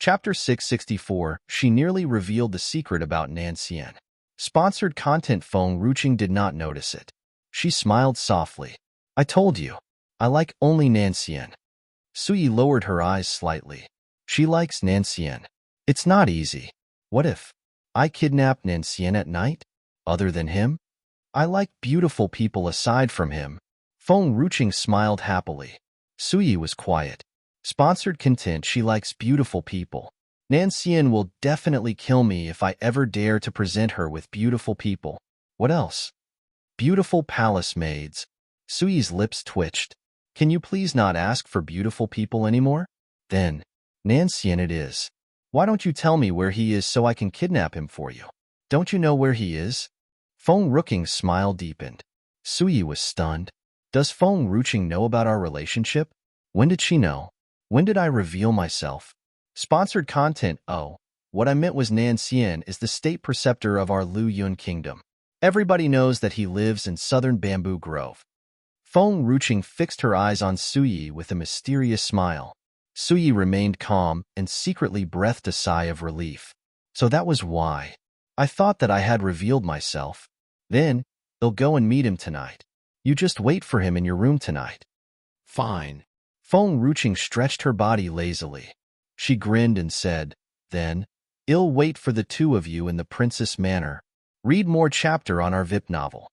Chapter 664, She nearly revealed the secret about Nancian. Sponsored content. Feng Ruching did not notice it. She smiled softly. I told you. I like only Nancian. Suyi lowered her eyes slightly. She likes Nancian. It's not easy. What if I kidnap Nancian at night? Other than him? I like beautiful people aside from him. Feng Ruching smiled happily. Suyi was quiet. Sponsored content. She likes beautiful people. Nancian will definitely kill me if I ever dare to present her with beautiful people. What else? Beautiful palace maids. Suyi's lips twitched. Can you please not ask for beautiful people anymore? Then, Nancian it is. Why don't you tell me where he is so I can kidnap him for you? Don't you know where he is? Feng Ruching's smile deepened. Suyi was stunned. Does Feng Ruching know about our relationship? When did she know? When did I reveal myself? Sponsored content. Oh, what I meant was Nancian is the state preceptor of our Lu Yun kingdom. Everybody knows that he lives in southern Bamboo Grove. Feng Ruching fixed her eyes on Suyi with a mysterious smile. Suyi remained calm and secretly breathed a sigh of relief. So that was why. I thought that I had revealed myself. Then, they'll go and meet him tonight. You just wait for him in your room tonight. Fine. Feng Ruching stretched her body lazily. She grinned and said, Then, I'll wait for the two of you in the Princess Manor. Read more chapter on our VIP novel.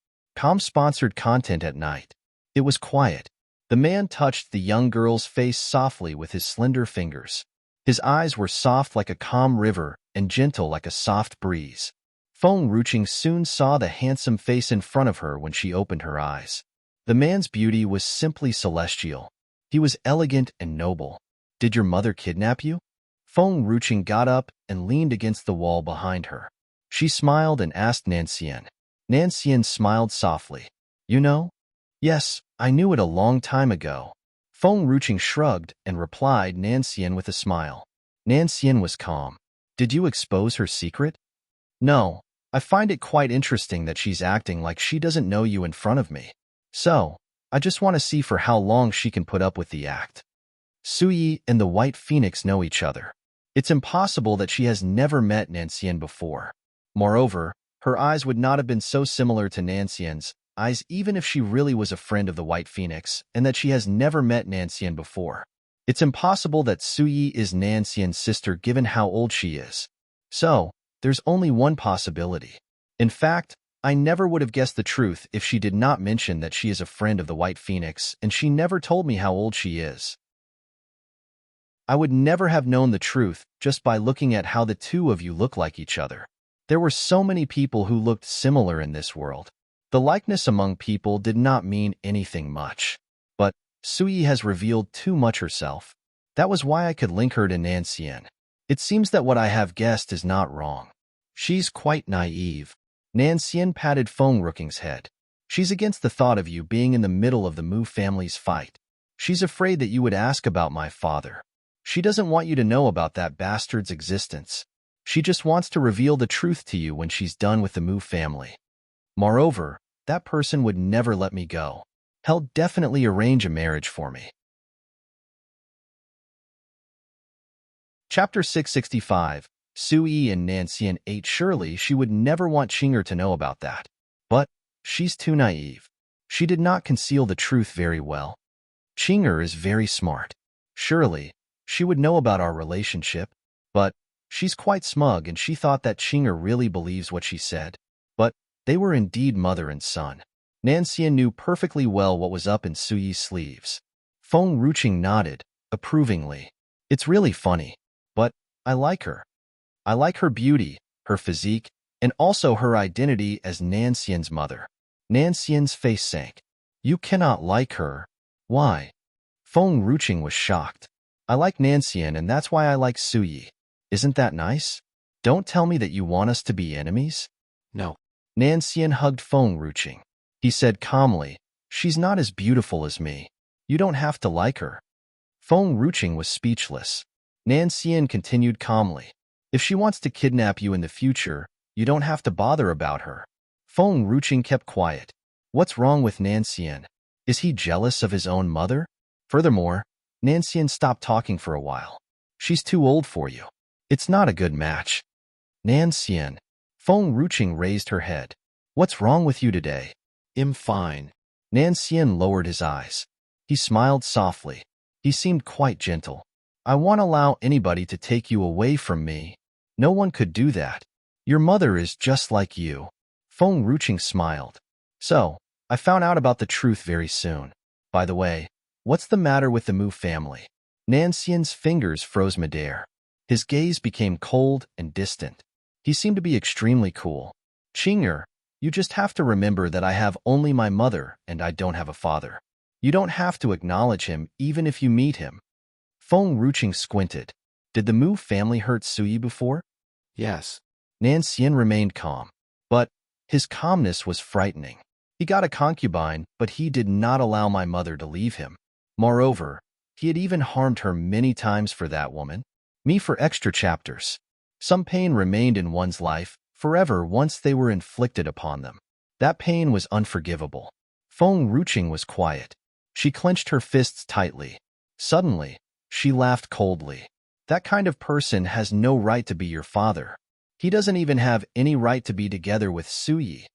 Sponsored content. At night. It was quiet. The man touched the young girl's face softly with his slender fingers. His eyes were soft like a calm river and gentle like a soft breeze. Feng Ruching soon saw the handsome face in front of her when she opened her eyes. The man's beauty was simply celestial. He was elegant and noble. Did your mother kidnap you? Feng Ruching got up and leaned against the wall behind her. She smiled and asked Nancian. Nancian smiled softly. You know? Yes, I knew it a long time ago. Feng Ruching shrugged and replied Nancian with a smile. Nancian was calm. Did you expose her secret? No, I find it quite interesting that she's acting like she doesn't know you in front of me. So, I just want to see for how long she can put up with the act. Suyi and the White Phoenix know each other. It's impossible that she has never met Nancian before. Moreover, her eyes would not have been so similar to Nancian's eyes even if she really was a friend of the White Phoenix and that she has never met Nancian before. It's impossible that Suyi is Nancian's sister given how old she is. So, there's only one possibility. In fact, I never would have guessed the truth if she did not mention that she is a friend of the White Phoenix and she never told me how old she is. I would never have known the truth just by looking at how the two of you look like each other. There were so many people who looked similar in this world. The likeness among people did not mean anything much. But Suyi has revealed too much herself. That was why I could link her to Nancian. It seems that what I have guessed is not wrong. She's quite naive. Nancian patted Feng Ruching's head. She's against the thought of you being in the middle of the Mu family's fight. She's afraid that you would ask about my father. She doesn't want you to know about that bastard's existence. She just wants to reveal the truth to you when she's done with the Mu family. Moreover, that person would never let me go. He'll definitely arrange a marriage for me. Chapter 665. Suyi and Nancian ate. Surely she would never want Qinger to know about that. But she's too naive. She did not conceal the truth very well. Qinger is very smart. Surely, she would know about our relationship. But she's quite smug and she thought that Qinger really believes what she said. But they were indeed mother and son. Nancian knew perfectly well what was up in Suyi's sleeves. Feng Ruching nodded, approvingly. It's really funny. But I like her. I like her beauty, her physique, and also her identity as Nancian's mother. Nancian's face sank. You cannot like her. Why? Feng Ruching was shocked. I like Nancian and that's why I like Suyi. Isn't that nice? Don't tell me that you want us to be enemies? No. Nancian hugged Feng Ruching. He said calmly, She's not as beautiful as me. You don't have to like her. Feng Ruching was speechless. Nancian continued calmly. If she wants to kidnap you in the future, you don't have to bother about her. Feng Ruching kept quiet. What's wrong with Nancian? Is he jealous of his own mother? Furthermore, Nancian stopped talking for a while. She's too old for you. It's not a good match. Nancian. Feng Ruching raised her head. What's wrong with you today? I'm fine. Nancian lowered his eyes. He smiled softly. He seemed quite gentle. I won't allow anybody to take you away from me. No one could do that. Your mother is just like you. Feng Ruching smiled. So, I found out about the truth very soon. By the way, what's the matter with the Mu family? Nancian's fingers froze midair. His gaze became cold and distant. He seemed to be extremely cool. Qinger, you just have to remember that I have only my mother and I don't have a father. You don't have to acknowledge him even if you meet him. Feng Ruching squinted. Did the Mu family hurt Suyi before? Yes. Nancian remained calm. But his calmness was frightening. He got a concubine, but he did not allow my mother to leave him. Moreover, he had even harmed her many times for that woman. Me for extra chapters. Some pain remained in one's life forever once they were inflicted upon them. That pain was unforgivable. Feng Ruching was quiet. She clenched her fists tightly. Suddenly, she laughed coldly. That kind of person has no right to be your father. He doesn't even have any right to be together with Suyi.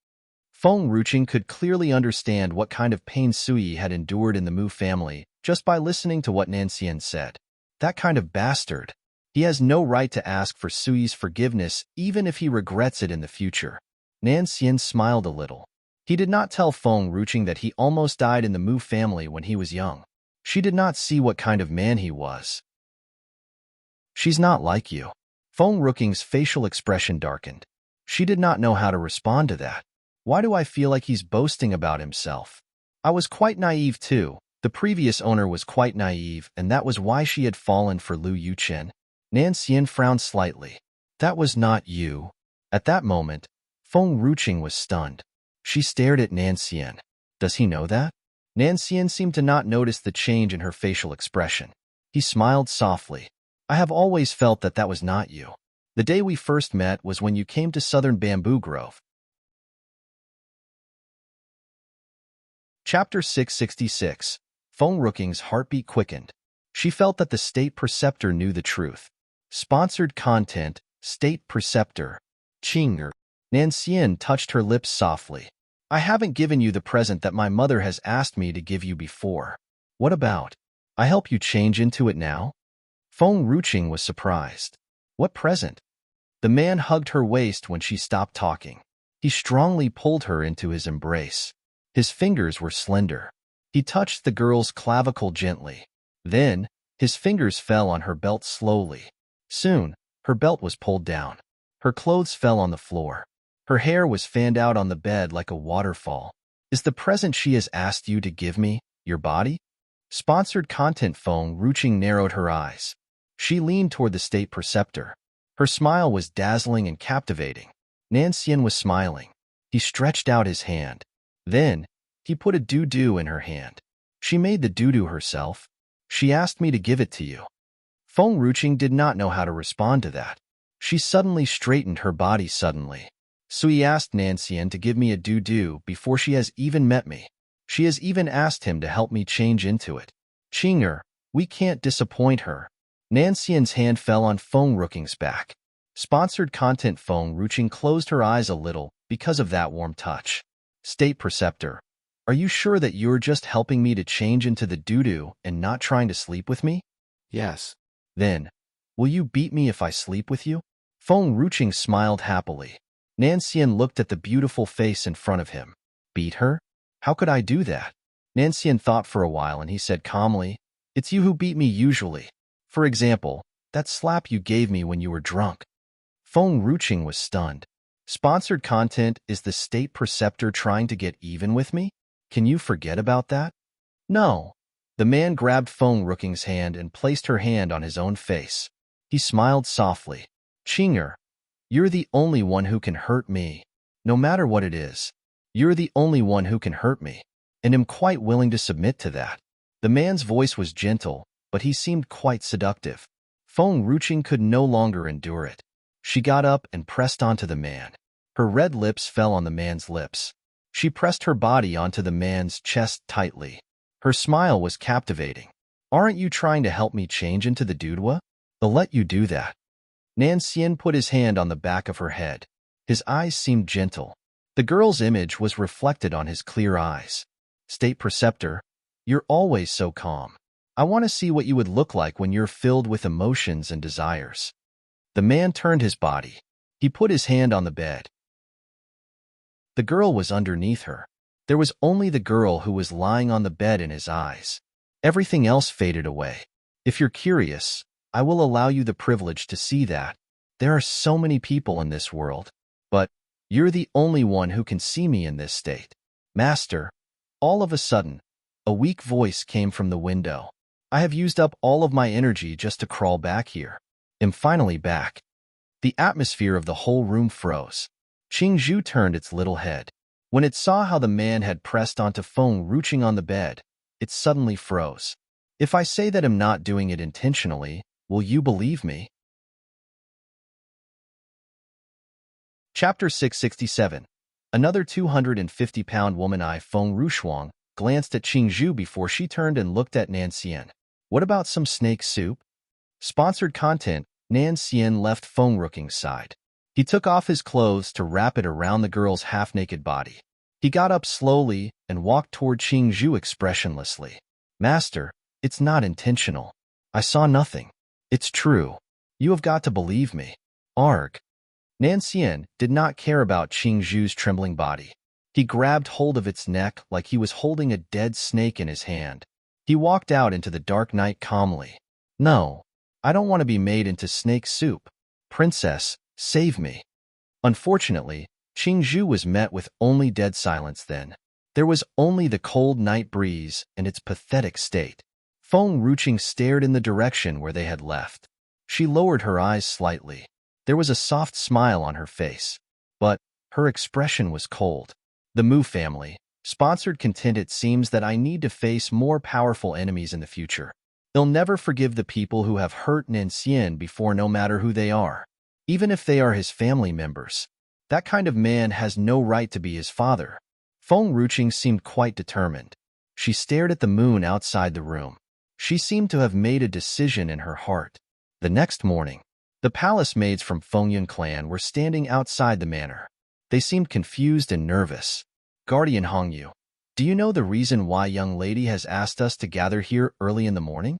Feng Ruching could clearly understand what kind of pain Suyi had endured in the Mu family just by listening to what Nancian said. That kind of bastard. He has no right to ask for Suyi's forgiveness even if he regrets it in the future. Nancian smiled a little. He did not tell Feng Ruching that he almost died in the Mu family when he was young. She did not see what kind of man he was. She's not like you. Feng Ruching's facial expression darkened. She did not know how to respond to that. Why do I feel like he's boasting about himself? I was quite naive too. The previous owner was quite naive, and that was why she had fallen for Liu Yuchen. Nancian frowned slightly. That was not you. At that moment, Feng Ruching was stunned. She stared at Nancian. Does he know that? Nancian seemed to not notice the change in her facial expression. He smiled softly. I have always felt that that was not you. The day we first met was when you came to Southern Bamboo Grove. Chapter 666. Feng Ruching's heartbeat quickened. She felt that the State Preceptor knew the truth. Sponsored content, State Preceptor. Qinger. Nancian touched her lips softly. I haven't given you the present that my mother has asked me to give you before. What about? I help you change into it now? Feng Ruching was surprised. What present? The man hugged her waist when she stopped talking. He strongly pulled her into his embrace. His fingers were slender. He touched the girl's clavicle gently. Then, his fingers fell on her belt slowly. Soon, her belt was pulled down. Her clothes fell on the floor. Her hair was fanned out on the bed like a waterfall. Is the present she has asked you to give me your body? Sponsored content. Feng Ruching narrowed her eyes. She leaned toward the State Preceptor. Her smile was dazzling and captivating. Nancian was smiling. He stretched out his hand. Then, he put a doo-doo in her hand. She made the doo-doo herself. She asked me to give it to you. Feng Ruching did not know how to respond to that. She suddenly straightened her body suddenly. Sui asked Nancian to give me a doo-doo before she has even met me. She has even asked him to help me change into it. Qinger, we can't disappoint her. Nancian's hand fell on Feng Ruching's back. Sponsored content. Feng Ruching closed her eyes a little because of that warm touch. State Preceptor, are you sure that you're just helping me to change into the doo-doo and not trying to sleep with me? Yes. Then, will you beat me if I sleep with you? Feng Ruching smiled happily. Nancian looked at the beautiful face in front of him. Beat her? How could I do that? Nancian thought for a while and he said calmly, It's you who beat me usually. For example, that slap you gave me when you were drunk. Feng Ruching was stunned. Sponsored content. Is the State Preceptor trying to get even with me? Can you forget about that? No. The man grabbed Feng Ruching's hand and placed her hand on his own face. He smiled softly. Qinger, you're the only one who can hurt me. No matter what it is, you're the only one who can hurt me, and am quite willing to submit to that. The man's voice was gentle, but he seemed quite seductive. Feng Ruching could no longer endure it. She got up and pressed onto the man. Her red lips fell on the man's lips. She pressed her body onto the man's chest tightly. Her smile was captivating. Aren't you trying to help me change into the Dudwa? I'll let you do that. Nancian put his hand on the back of her head. His eyes seemed gentle. The girl's image was reflected on his clear eyes. State Preceptor, you're always so calm. I want to see what you would look like when you're filled with emotions and desires. The man turned his body. He put his hand on the bed. The girl was underneath her. There was only the girl who was lying on the bed in his eyes. Everything else faded away. If you're curious, I will allow you the privilege to see that. There are so many people in this world, but you're the only one who can see me in this state. Master, all of a sudden, a weak voice came from the window. I have used up all of my energy just to crawl back here. I'm finally back. The atmosphere of the whole room froze. Qingzhu turned its little head. When it saw how the man had pressed onto Feng Ruching on the bed, it suddenly froze. If I say that I'm not doing it intentionally, will you believe me? Chapter 667. Another 250-pound woman Feng Rushuang glanced at Qingzhu before she turned and looked at Nancian. What about some snake soup? Sponsored content. Nancian left Feng Ruching's side. He took off his clothes to wrap it around the girl's half-naked body. He got up slowly and walked toward Qingzhu expressionlessly. Master, it's not intentional. I saw nothing. It's true. You have got to believe me. Arg. Nancian did not care about Qingzhu's trembling body. He grabbed hold of its neck like he was holding a dead snake in his hand. He walked out into the dark night calmly. No, I don't want to be made into snake soup. Princess, save me. Unfortunately, Qingzhu was met with only dead silence then. There was only the cold night breeze and its pathetic state. Feng Ruching stared in the direction where they had left. She lowered her eyes slightly. There was a soft smile on her face, but her expression was cold. The Mu family, sponsored content. It seems that I need to face more powerful enemies in the future. They'll never forgive the people who have hurt Nancian before, no matter who they are. Even if they are his family members. That kind of man has no right to be his father. Feng Ruching seemed quite determined. She stared at the moon outside the room. She seemed to have made a decision in her heart. The next morning, the palace maids from Fengyun clan were standing outside the manor. They seemed confused and nervous. Guardian Hongyu, do you know the reason why young lady has asked us to gather here early in the morning?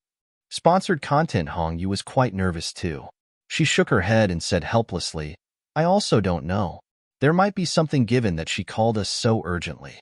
Sponsored content. Hongyu was quite nervous too. She shook her head and said helplessly, I also don't know. There might be something given that she called us so urgently.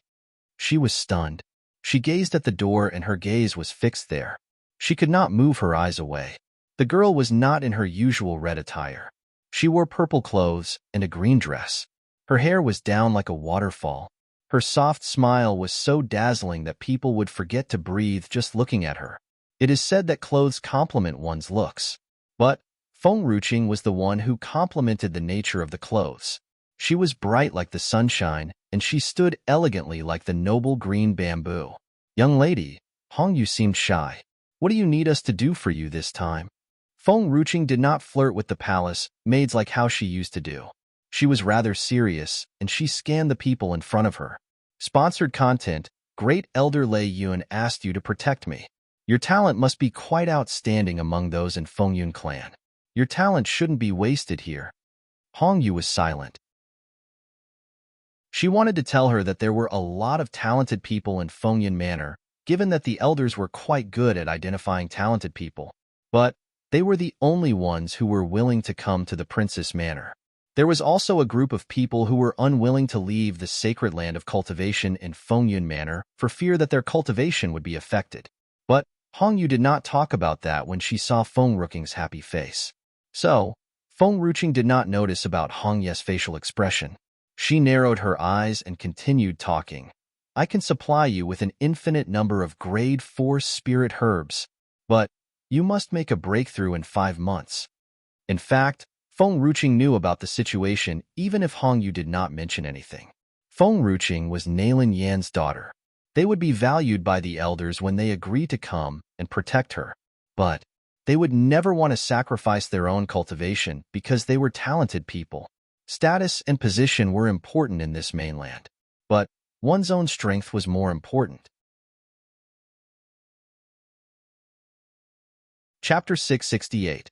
She was stunned. She gazed at the door and her gaze was fixed there. She could not move her eyes away. The girl was not in her usual red attire. She wore purple clothes and a green dress. Her hair was down like a waterfall. Her soft smile was so dazzling that people would forget to breathe just looking at her. It is said that clothes complement one's looks. But Feng Ruching was the one who complimented the nature of the clothes. She was bright like the sunshine, and she stood elegantly like the noble green bamboo. Young lady, Hongyu seemed shy. What do you need us to do for you this time? Feng Ruching did not flirt with the palace maids like how she used to do. She was rather serious, and she scanned the people in front of her. Sponsored content. Great Elder Lei Yun asked you to protect me. Your talent must be quite outstanding among those in Fengyun clan. Your talent shouldn't be wasted here. Hongyu was silent. She wanted to tell her that there were a lot of talented people in Fengyun Manor, given that the elders were quite good at identifying talented people. But they were the only ones who were willing to come to the Princess Manor. There was also a group of people who were unwilling to leave the sacred land of cultivation in Fengyun Manor for fear that their cultivation would be affected. But Hongyu did not talk about that when she saw Feng Ruching's happy face. So, Feng Ruching did not notice about Hongyu's facial expression. She narrowed her eyes and continued talking. I can supply you with an infinite number of grade 4 spirit herbs, but you must make a breakthrough in 5 months. In fact, Feng Ruching knew about the situation even if Hongyu did not mention anything. Feng Ruching was Nailin Yan's daughter. They would be valued by the elders when they agreed to come and protect her. But they would never want to sacrifice their own cultivation because they were talented people. Status and position were important in this mainland. But one's own strength was more important. Chapter 668.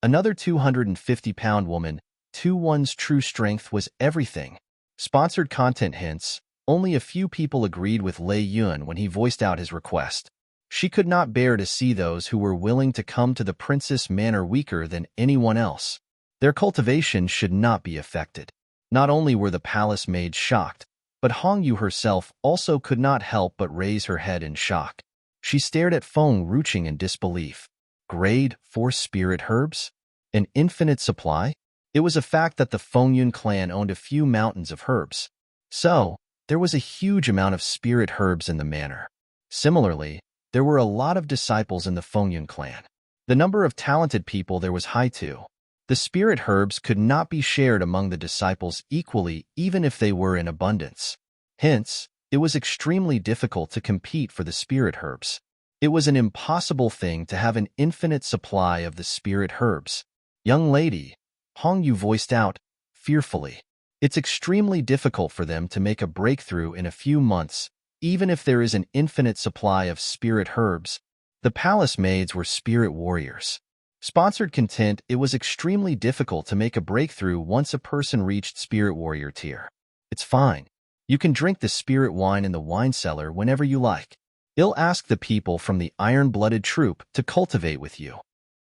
Another 250-pound woman, 2-1's true strength was everything. Sponsored content hints. Only a few people agreed with Lei Yun when he voiced out his request. She could not bear to see those who were willing to come to the princess manor weaker than anyone else. Their cultivation should not be affected. Not only were the palace maids shocked, but Hong Yu herself also could not help but raise her head in shock. She stared at Feng Ruching in disbelief. Grade 4 spirit herbs? An infinite supply? It was a fact that the Fengyun clan owned a few mountains of herbs. So, there was a huge amount of spirit herbs in the manor. Similarly, there were a lot of disciples in the Fengyun clan. The number of talented people there was high too. The spirit herbs could not be shared among the disciples equally even if they were in abundance. Hence, it was extremely difficult to compete for the spirit herbs. It was an impossible thing to have an infinite supply of the spirit herbs. Young lady, Hong Yu voiced out, fearfully. It's extremely difficult for them to make a breakthrough in a few months, even if there is an infinite supply of spirit herbs. The palace maids were spirit warriors. Sponsored content. It was extremely difficult to make a breakthrough once a person reached spirit warrior tier. It's fine. You can drink the spirit wine in the wine cellar whenever you like. I'll ask the people from the iron-blooded troop to cultivate with you.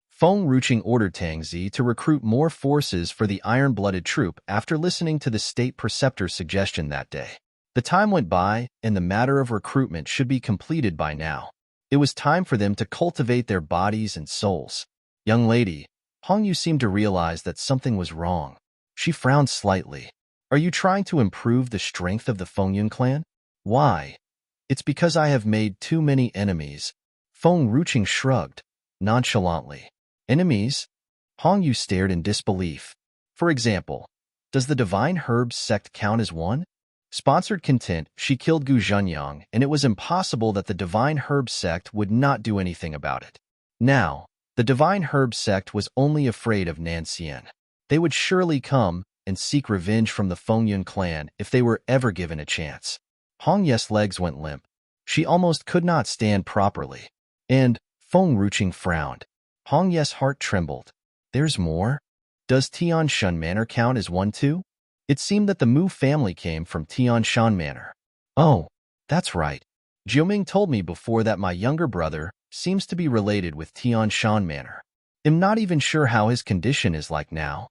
Feng Ruching ordered Tang Zi to recruit more forces for the iron-blooded troop after listening to the state preceptor's suggestion that day. The time went by, and the matter of recruitment should be completed by now. It was time for them to cultivate their bodies and souls. Young lady, Hong Yu seemed to realize that something was wrong. She frowned slightly. Are you trying to improve the strength of the Fengyun clan? Why? It's because I have made too many enemies. Feng Ruching shrugged, nonchalantly. Enemies? Hong Yu stared in disbelief. For example, does the Divine Herbs sect count as one? Sponsored content. She killed Gu Zhenyang, and it was impossible that the Divine Herbs sect would not do anything about it. Now, the Divine Herbs sect was only afraid of Nancian. They would surely come and seek revenge from the Fengyun clan if they were ever given a chance. Hong Ye's legs went limp. She almost could not stand properly. And Feng Ruching frowned. Hong Ye's heart trembled. There's more? Does Tianshan Manor count as one too? It seemed that the Mu family came from Tianshan Manor. Oh, that's right. Jiuming told me before that my younger brother seems to be related with Tianshan Manor. I'm not even sure how his condition is like now.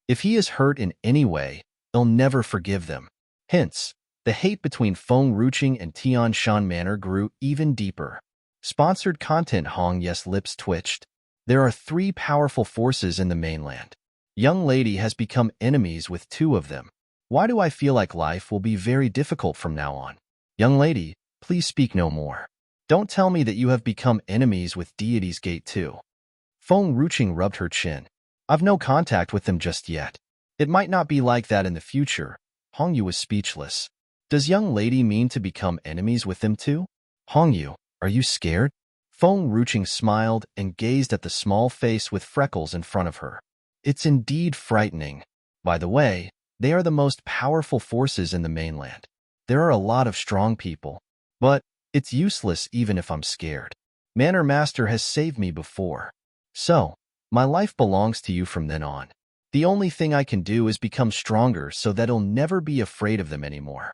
If he is hurt in any way, I'll never forgive them. Hence, the hate between Feng Ruching and Tianshan Manor grew even deeper. Sponsored content. Hong Ye's lips twitched. There are 3 powerful forces in the mainland. Young lady has become enemies with 2 of them. Why do I feel like life will be very difficult from now on? Young lady, please speak no more. Don't tell me that you have become enemies with Deity's Gate too. Feng Ruching rubbed her chin. I've no contact with them just yet. It might not be like that in the future. Hong Yu was speechless. Does young lady mean to become enemies with them too? Hong Yu, are you scared? Feng Ruching smiled and gazed at the small face with freckles in front of her. It's indeed frightening. By the way, they are the most powerful forces in the mainland. There are a lot of strong people. But it's useless even if I'm scared. Manor Master has saved me before. So, my life belongs to you from then on. The only thing I can do is become stronger so that I'll never be afraid of them anymore.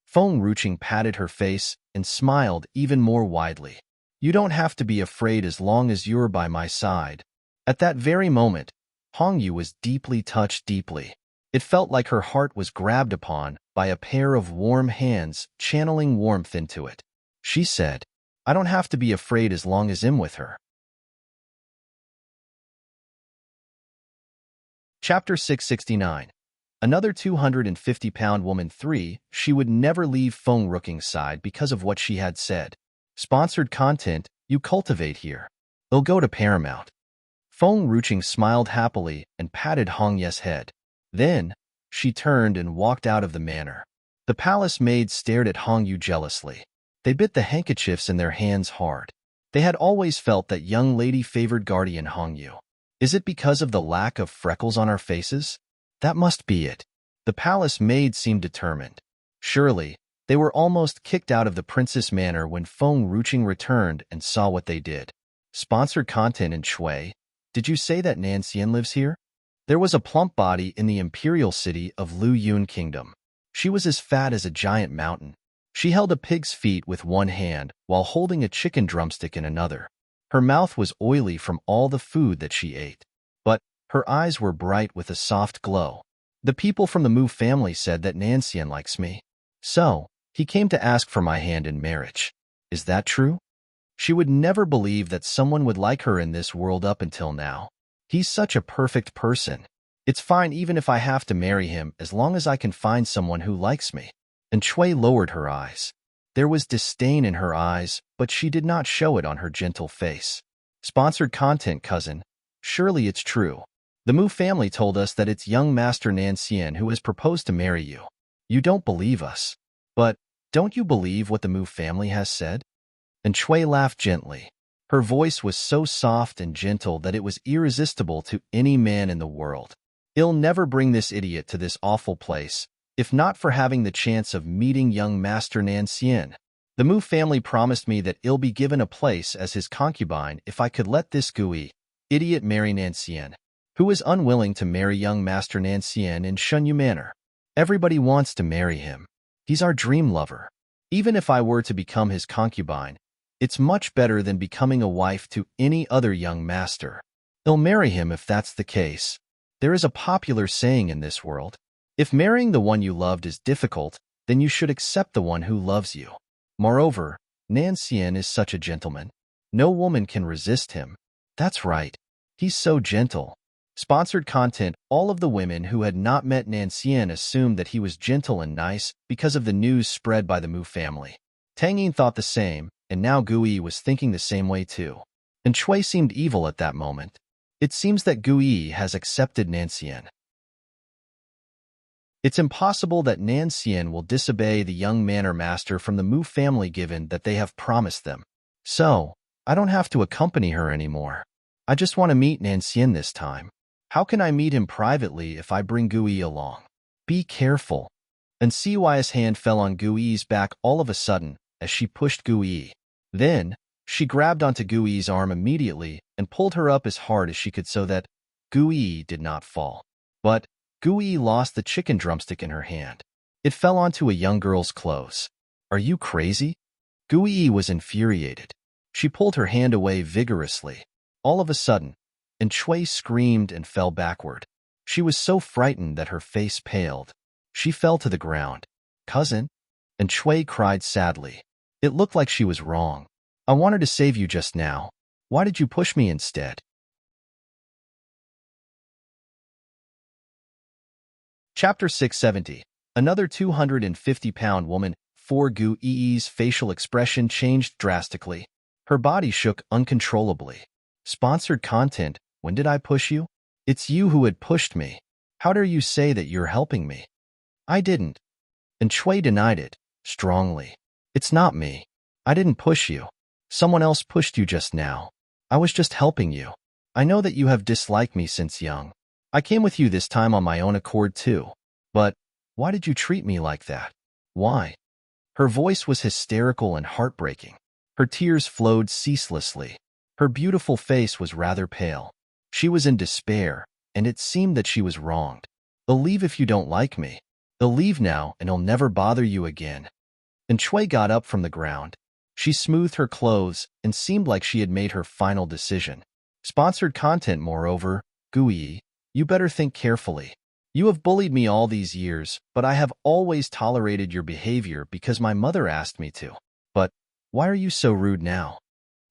Feng Ruching patted her face and smiled even more widely. You don't have to be afraid as long as you're by my side. At that very moment, Hong Yu was deeply touched deeply. It felt like her heart was grabbed upon by a pair of warm hands channeling warmth into it. She said, I don't have to be afraid as long as I'm with her. Chapter 669. Another 250-pound woman 3, she would never leave Feng Ruching's side because of what she had said. Sponsored content. You cultivate here. They'll go to Paramount. Feng Ruching smiled happily and patted Hong Ye's head. Then, she turned and walked out of the manor. The palace maids stared at Hong Yu jealously. They bit the handkerchiefs in their hands hard. They had always felt that young lady favored guardian Hong Yu. Is it because of the lack of freckles on our faces? That must be it. The palace maid seemed determined. Surely, they were almost kicked out of the princess manor when Feng Ruching returned and saw what they did. Sponsored content in Shui. Did you say that Nancian lives here? There was a plump body in the imperial city of Lu Yun Kingdom. She was as fat as a giant mountain. She held a pig's feet with one hand while holding a chicken drumstick in another. Her mouth was oily from all the food that she ate, but her eyes were bright with a soft glow. The people from the Mu family said that Nancian likes me. So, he came to ask for my hand in marriage. Is that true? She would never believe that someone would like her in this world up until now. He's such a perfect person. It's fine even if I have to marry him as long as I can find someone who likes me. And Shui lowered her eyes. There was disdain in her eyes, but she did not show it on her gentle face. Sponsored content, cousin. Surely it's true. The Mu family told us that it's young Master Nancian who has proposed to marry you. You don't believe us. But don't you believe what the Mu family has said? And Shui laughed gently. Her voice was so soft and gentle that it was irresistible to any man in the world. I'll never bring this idiot to this awful place, if not for having the chance of meeting young Master Nancian. The Mu family promised me that I'll be given a place as his concubine if I could let this gooey idiot marry Nancian, who is unwilling to marry young Master Nancian in Shunyu Manor. Everybody wants to marry him. He's our dream lover. Even if I were to become his concubine, it's much better than becoming a wife to any other young master. I'll marry him if that's the case. There is a popular saying in this world. If marrying the one you loved is difficult, then you should accept the one who loves you. Moreover, Nancian is such a gentleman. No woman can resist him. That's right. He's so gentle. Sponsored content. All of the women who had not met Nancian assumed that he was gentle and nice because of the news spread by the Mu family. Tang Yin thought the same, and now Gui was thinking the same way too. And Shui seemed evil at that moment. It seems that Gui has accepted Nancian. It's impossible that Nancian will disobey the young manor master from the Mu family given that they have promised them. So, I don't have to accompany her anymore. I just want to meet Nancian this time. How can I meet him privately if I bring Gui along? Be careful. And Siwai's hand fell on Gui's back all of a sudden as she pushed Gui. Then, she grabbed onto Gui's arm immediately and pulled her up as hard as she could so that Gui did not fall. But Gui lost the chicken drumstick in her hand. It fell onto a young girl's clothes. Are you crazy? Gui was infuriated. She pulled her hand away vigorously. All of a sudden, and Shui screamed and fell backward. She was so frightened that her face paled. She fell to the ground. Cousin? And Shui cried sadly. It looked like she was wrong. I wanted to save you just now. Why did you push me instead? Chapter 670. Another 250-pound woman. 4 Gui's facial expression changed drastically. Her body shook uncontrollably. Sponsored content. When did I push you? It's you who had pushed me. How dare you say that you're helping me? I didn't. And Shui denied it, strongly. It's not me. I didn't push you. Someone else pushed you just now. I was just helping you. I know that you have disliked me since young. I came with you this time on my own accord too. But why did you treat me like that? Why? Her voice was hysterical and heartbreaking. Her tears flowed ceaselessly. Her beautiful face was rather pale. She was in despair, and it seemed that she was wronged. I'll leave if you don't like me. I'll leave now, and I'll never bother you again. And Shui got up from the ground. She smoothed her clothes and seemed like she had made her final decision. Sponsored content. Moreover, Gui, you better think carefully. You have bullied me all these years, but I have always tolerated your behavior because my mother asked me to. But why are you so rude now?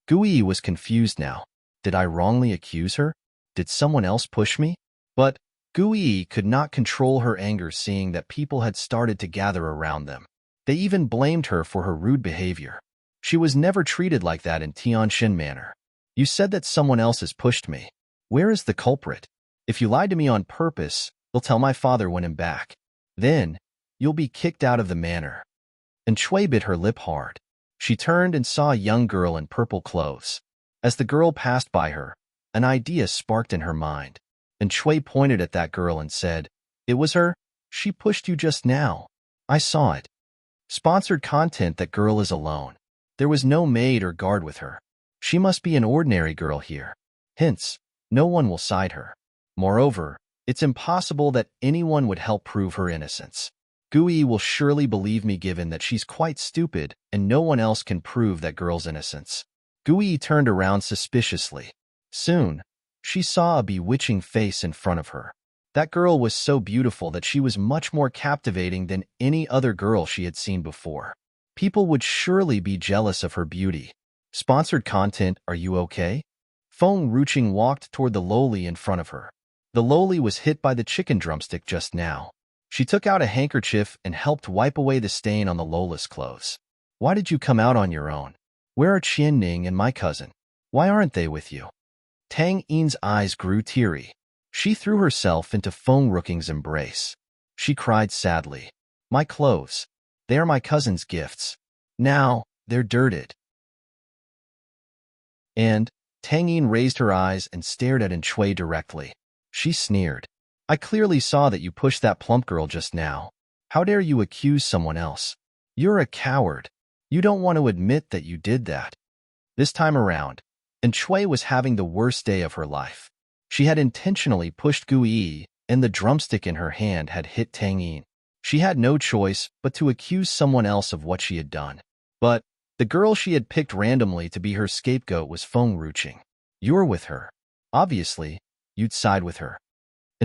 Gui was confused now. Did I wrongly accuse her? Did someone else push me? But Gui could not control her anger seeing that people had started to gather around them. They even blamed her for her rude behavior. She was never treated like that in Tianxin Manor. You said that someone else has pushed me. Where is the culprit? If you lied to me on purpose, I'll tell my father when I'm back. Then, you'll be kicked out of the manor. And Shui bit her lip hard. She turned and saw a young girl in purple clothes. As the girl passed by her, an idea sparked in her mind. And Shui pointed at that girl and said, It was her. She pushed you just now. I saw it. Sponsored content. That girl is alone. There was no maid or guard with her. She must be an ordinary girl here. Hence, no one will side her. Moreover, it's impossible that anyone would help prove her innocence. Gui will surely believe me given that she's quite stupid and no one else can prove that girl's innocence. Gui turned around suspiciously. Soon, she saw a bewitching face in front of her. That girl was so beautiful that she was much more captivating than any other girl she had seen before. People would surely be jealous of her beauty. Sponsored content, are you okay? Feng Ruching walked toward the loli in front of her. The loli was hit by the chicken drumstick just now. She took out a handkerchief and helped wipe away the stain on the lola's clothes. Why did you come out on your own? Where are Qianning and my cousin? Why aren't they with you? Tang Yin's eyes grew teary. She threw herself into Feng Ruching's embrace. She cried sadly. My clothes. They are my cousin's gifts. Now, they're dirted. And Tang Yin raised her eyes and stared at Shui directly. She sneered. I clearly saw that you pushed that plump girl just now. How dare you accuse someone else? You're a coward. You don't want to admit that you did that. This time around, Shui was having the worst day of her life. She had intentionally pushed Gui, and the drumstick in her hand had hit Tang Yin. She had no choice but to accuse someone else of what she had done. But the girl she had picked randomly to be her scapegoat was Feng Ruching. You're with her. Obviously, you'd side with her.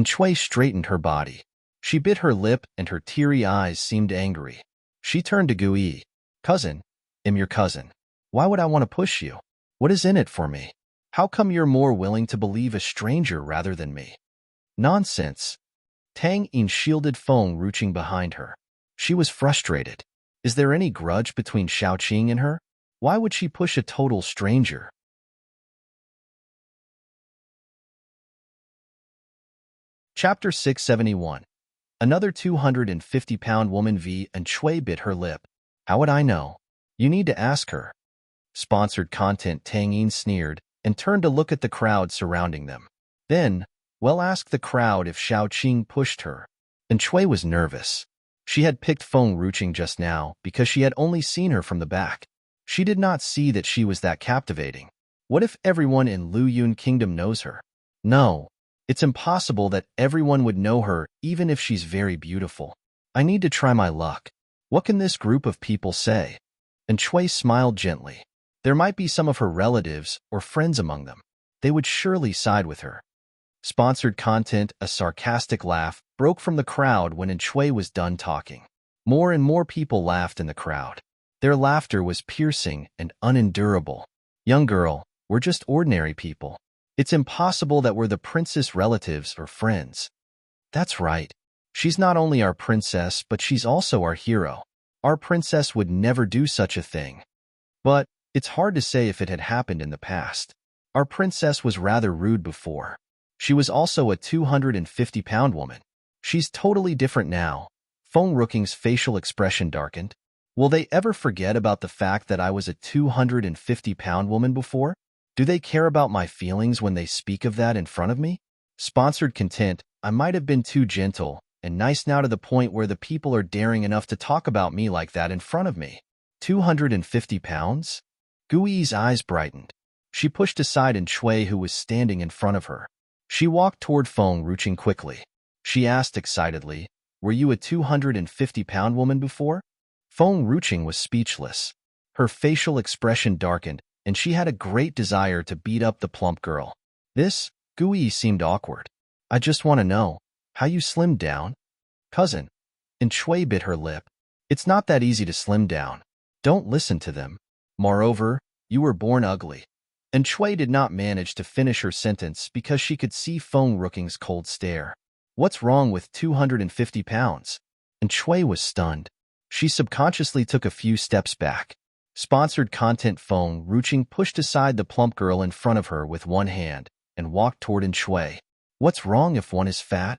Shui straightened her body. She bit her lip and her teary eyes seemed angry. She turned to Gui. Cousin, I'm your cousin. Why would I want to push you? What is in it for me? How come you're more willing to believe a stranger rather than me? Nonsense. Tang Yin shielded Feng Ruching behind her. She was frustrated. Is there any grudge between Xiaoqing and her? Why would she push a total stranger? Chapter 671. Another 250-pound woman V and Shui bit her lip. How would I know? You need to ask her. Sponsored content. Tang Yin sneered and turned to look at the crowd surrounding them. Then, well, ask the crowd if Xiaoqing pushed her. Shui was nervous. She had picked Feng Ruching just now because she had only seen her from the back. She did not see that she was that captivating. What if everyone in Lu Yun Kingdom knows her? No. It's impossible that everyone would know her even if she's very beautiful. I need to try my luck. What can this group of people say? Shui smiled gently. There might be some of her relatives or friends among them. They would surely side with her. Sponsored content. A sarcastic laugh broke from the crowd when Shui was done talking. More and more people laughed in the crowd. Their laughter was piercing and unendurable. Young girl, we're just ordinary people. It's impossible that we're the princess' relatives or friends. That's right. She's not only our princess, but she's also our hero. Our princess would never do such a thing. But it's hard to say if it had happened in the past. Our princess was rather rude before. She was also a 250-pound woman. She's totally different now. Feng Ruching's facial expression darkened. Will they ever forget about the fact that I was a 250-pound woman before? Do they care about my feelings when they speak of that in front of me? Sponsored content. I might have been too gentle and nice now to the point where the people are daring enough to talk about me like that in front of me. 250 pounds? Gui's eyes brightened. She pushed aside Shui, who was standing in front of her. She walked toward Feng Ruching quickly. She asked excitedly, were you a 250-pound woman before? Feng Ruching was speechless. Her facial expression darkened, and she had a great desire to beat up the plump girl. This, Gui seemed awkward. I just want to know, how you slimmed down? Cousin. Shui bit her lip. It's not that easy to slim down. Don't listen to them. Moreover, you were born ugly. Shui did not manage to finish her sentence because she could see Feng Ruching's cold stare. What's wrong with 250 pounds? Shui was stunned. She subconsciously took a few steps back. Sponsored content. Feng Ruching pushed aside the plump girl in front of her with one hand and walked toward Shui. What's wrong if one is fat?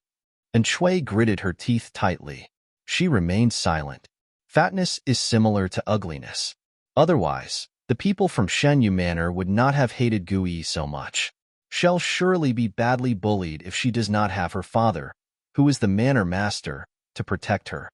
Shui gritted her teeth tightly. She remained silent. Fatness is similar to ugliness. Otherwise, the people from Shenyu Manor would not have hated Gui so much. She'll surely be badly bullied if she does not have her father, who is the manor master, to protect her.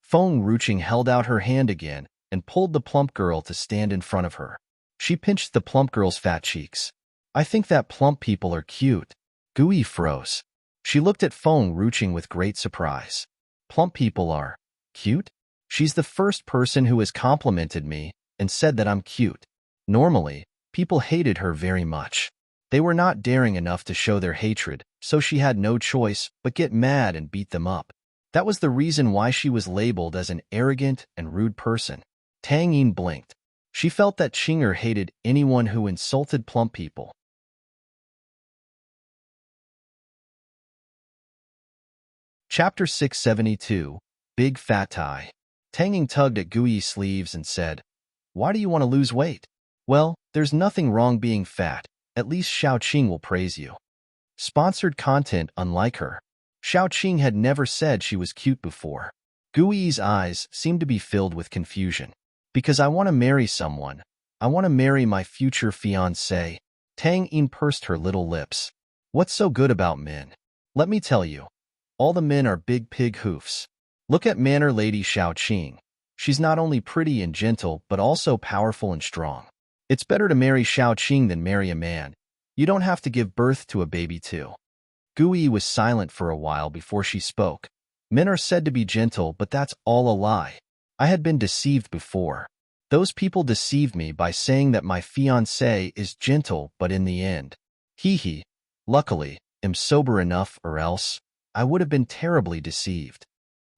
Feng Ruching held out her hand again and pulled the plump girl to stand in front of her. She pinched the plump girl's fat cheeks. I think that plump people are cute. Gui froze. She looked at Feng Ruching with great surprise. Plump people are cute? She's the first person who has complimented me and said that I'm cute. Normally, people hated her very much. They were not daring enough to show their hatred, so she had no choice but get mad and beat them up. That was the reason why she was labeled as an arrogant and rude person. Tang Yin blinked. She felt that Qinger hated anyone who insulted plump people. Chapter 672, Big Fat Tie. Tang Yin tugged at Gui's sleeves and said, "Why do you want to lose weight?" "Well, there's nothing wrong being fat. At least Xiaoqing will praise you." Sponsored content unlike her. Xiaoqing had never said she was cute before. Gui's eyes seemed to be filled with confusion. Because I want to marry someone. I want to marry my future fiancé. Tang Yin pursed her little lips. What's so good about men? Let me tell you. All the men are big pig hoofs. Look at Manor Lady Xiaoqing. She's not only pretty and gentle, but also powerful and strong. It's better to marry Xiaoqing than marry a man. You don't have to give birth to a baby too. Gui was silent for a while before she spoke. Men are said to be gentle, but that's all a lie. I had been deceived before. Those people deceived me by saying that my fiancé is gentle, but in the end, hee. Luckily, am sober enough, or else I would have been terribly deceived.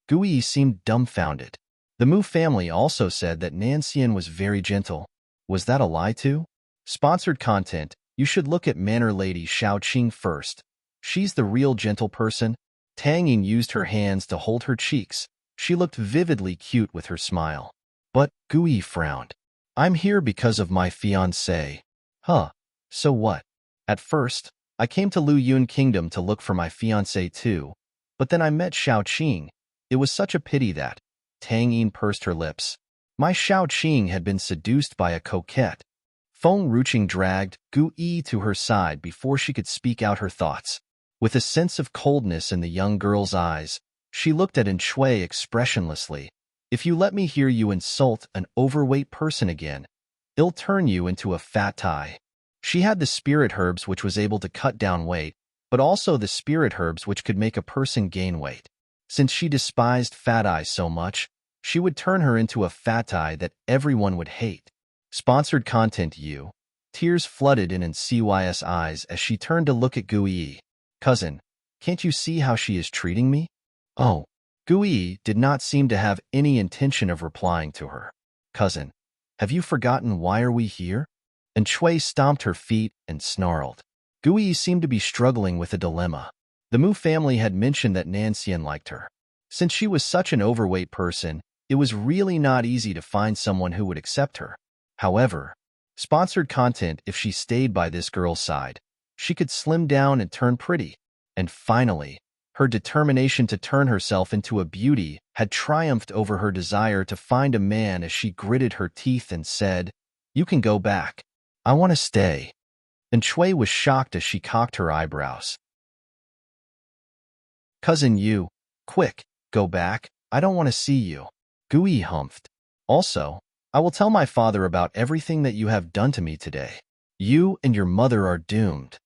Gui seemed dumbfounded. The Mu family also said that Nancian was very gentle. Was that a lie too? Sponsored content. You should look at Manor Lady Xiaoqing first. She's the real gentle person. Tang Yin used her hands to hold her cheeks. She looked vividly cute with her smile. But Gui frowned. I'm here because of my fiancé. Huh, so what? At first, I came to Lu Yun Kingdom to look for my fiancé too, but then I met Xiaoqing. It was such a pity that. Tang Yin pursed her lips. My Xiaoqing had been seduced by a coquette. Feng Ruching dragged Gui to her side before she could speak out her thoughts. With a sense of coldness in the young girl's eyes, she looked at Shui expressionlessly. If you let me hear you insult an overweight person again, it'll turn you into a fat tie. She had the spirit herbs which was able to cut down weight, but also the spirit herbs which could make a person gain weight. Since she despised fat eye so much, she would turn her into a fat eye that everyone would hate. Sponsored content you. Tears flooded in Cys eyes as she turned to look at Gui. Cousin, can't you see how she is treating me? Oh. Gui did not seem to have any intention of replying to her. Cousin, have you forgotten why are we here? And Shui stomped her feet and snarled. Gui seemed to be struggling with a dilemma. The Mu family had mentioned that Nancian liked her. Since she was such an overweight person, it was really not easy to find someone who would accept her. However, sponsored content if she stayed by this girl's side, she could slim down and turn pretty. And finally, her determination to turn herself into a beauty had triumphed over her desire to find a man as she gritted her teeth and said, "You can go back. I want to stay." And Shui was shocked as she cocked her eyebrows. Cousin you, quick, go back. I don't want to see you. Gui humphed. Also, I will tell my father about everything that you have done to me today. You and your mother are doomed.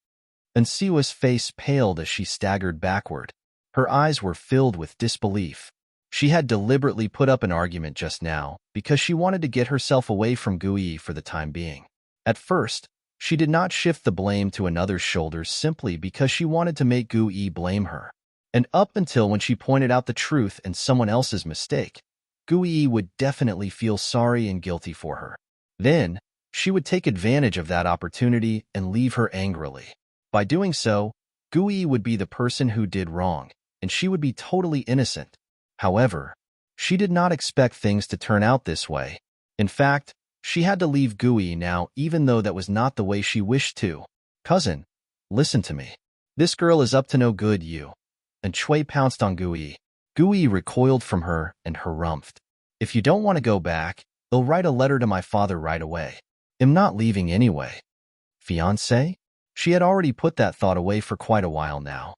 And Siwa's face paled as she staggered backward. Her eyes were filled with disbelief. She had deliberately put up an argument just now because she wanted to get herself away from Gui for the time being. At first, she did not shift the blame to another's shoulders simply because she wanted to make Gui blame her. And up until when she pointed out the truth and someone else's mistake, Gui would definitely feel sorry and guilty for her. Then, she would take advantage of that opportunity and leave her angrily. By doing so, Gui would be the person who did wrong, and she would be totally innocent. However, she did not expect things to turn out this way. In fact, she had to leave Gui now even though that was not the way she wished to. Cousin, listen to me. This girl is up to no good you. And Shui pounced on Gui. Gui recoiled from her and harumphed. If you don't want to go back, I'll write a letter to my father right away. I'm not leaving anyway. Fiancé? She had already put that thought away for quite a while now.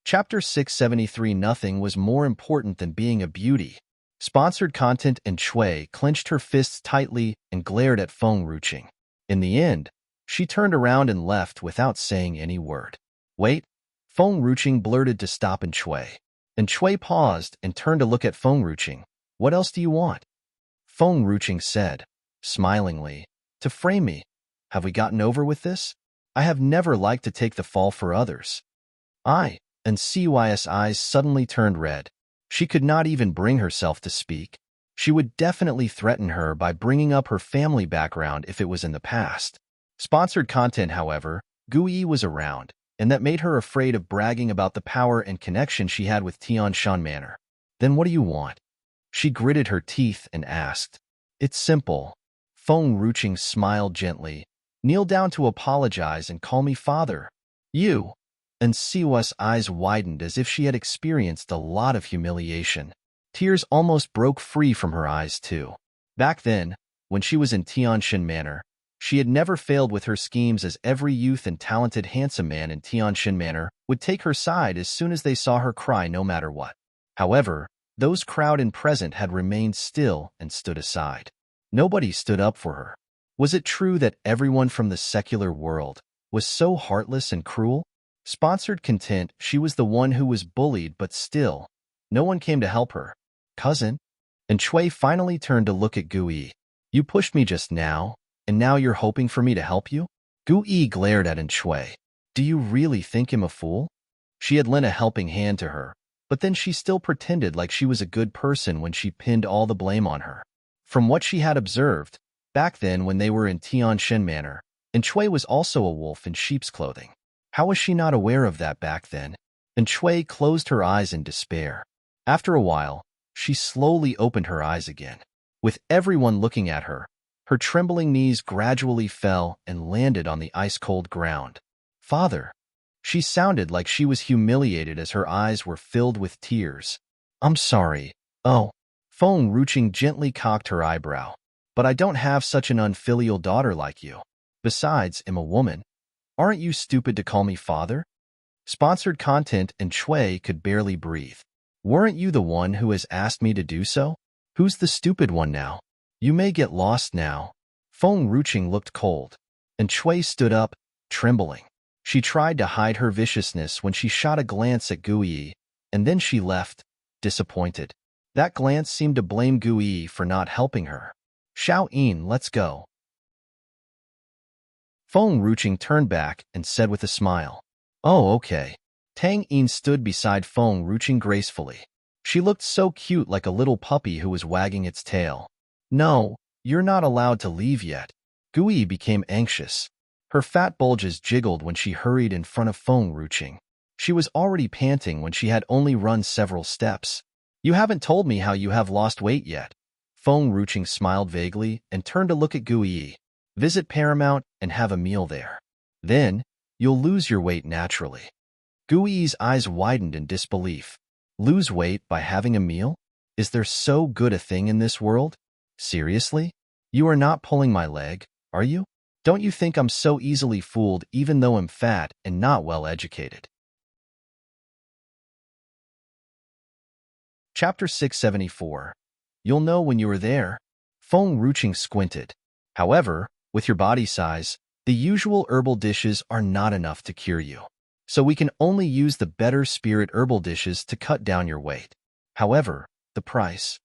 Chapter 673 Nothing was more important than being a beauty. Sponsored content and Shui clenched her fists tightly and glared at Feng Ruching. In the end, she turned around and left without saying any word. Wait, Feng Ruching blurted to stop and Shui paused and turned to look at Feng Ruching. What else do you want? Feng Ruching said, smilingly, to frame me. Have we gotten over with this? I have never liked to take the fall for others. And Cuy's eyes suddenly turned red. She could not even bring herself to speak. She would definitely threaten her by bringing up her family background if it was in the past. Sponsored content, however, Gui was around, and that made her afraid of bragging about the power and connection she had with Tianshan Manor. Then what do you want? She gritted her teeth and asked. It's simple. Feng Ruching smiled gently. Kneel down to apologize and call me father. You. And Siwa's eyes widened as if she had experienced a lot of humiliation. Tears almost broke free from her eyes, too. Back then, when she was in Tianshan Manor, she had never failed with her schemes, as every youth and talented handsome man in Tianshan Manor would take her side as soon as they saw her cry, no matter what. However, those crowd and present had remained still and stood aside. Nobody stood up for her. Was it true that everyone from the secular world was so heartless and cruel? Sponsored content, she was the one who was bullied, but still, no one came to help her. Cousin? And Shui finally turned to look at Gui. You pushed me just now, and now you're hoping for me to help you? Gui glared at Shui. Do you really think him a fool? She had lent a helping hand to her, but then she still pretended like she was a good person when she pinned all the blame on her. From what she had observed, back then when they were in Tianshan Manor, and Shui was also a wolf in sheep's clothing. How was she not aware of that back then? And Shui closed her eyes in despair. After a while, she slowly opened her eyes again. With everyone looking at her, her trembling knees gradually fell and landed on the ice-cold ground. Father. She sounded like she was humiliated as her eyes were filled with tears. I'm sorry. Oh. Feng Ruching gently cocked her eyebrow. But I don't have such an unfilial daughter like you. Besides, I'm a woman. Aren't you stupid to call me father? Sponsored content and Shui could barely breathe. Weren't you the one who has asked me to do so? Who's the stupid one now? You may get lost now. Feng Ruching looked cold, and Shui stood up, trembling. She tried to hide her viciousness when she shot a glance at Gui, and then she left, disappointed. That glance seemed to blame Gui for not helping her. Xiao Yin, let's go. Feng Ruching turned back and said with a smile, Oh, okay. Tang Yin stood beside Feng Ruching gracefully. She looked so cute, like a little puppy who was wagging its tail. No, you're not allowed to leave yet. Gui became anxious. Her fat bulges jiggled when she hurried in front of Feng Ruching. She was already panting when she had only run several steps. You haven't told me how you have lost weight yet. Feng Ruching smiled vaguely and turned to look at Gui. Visit Paramount and have a meal there. Then, you'll lose your weight naturally. Gui's eyes widened in disbelief. Lose weight by having a meal? Is there so good a thing in this world? Seriously? You are not pulling my leg, are you? Don't you think I'm so easily fooled even though I'm fat and not well educated? Chapter 674. You'll know when you are there. Feng Ruching squinted. However, with your body size, the usual herbal dishes are not enough to cure you. So we can only use the better spirit herbal dishes to cut down your weight. However, the price.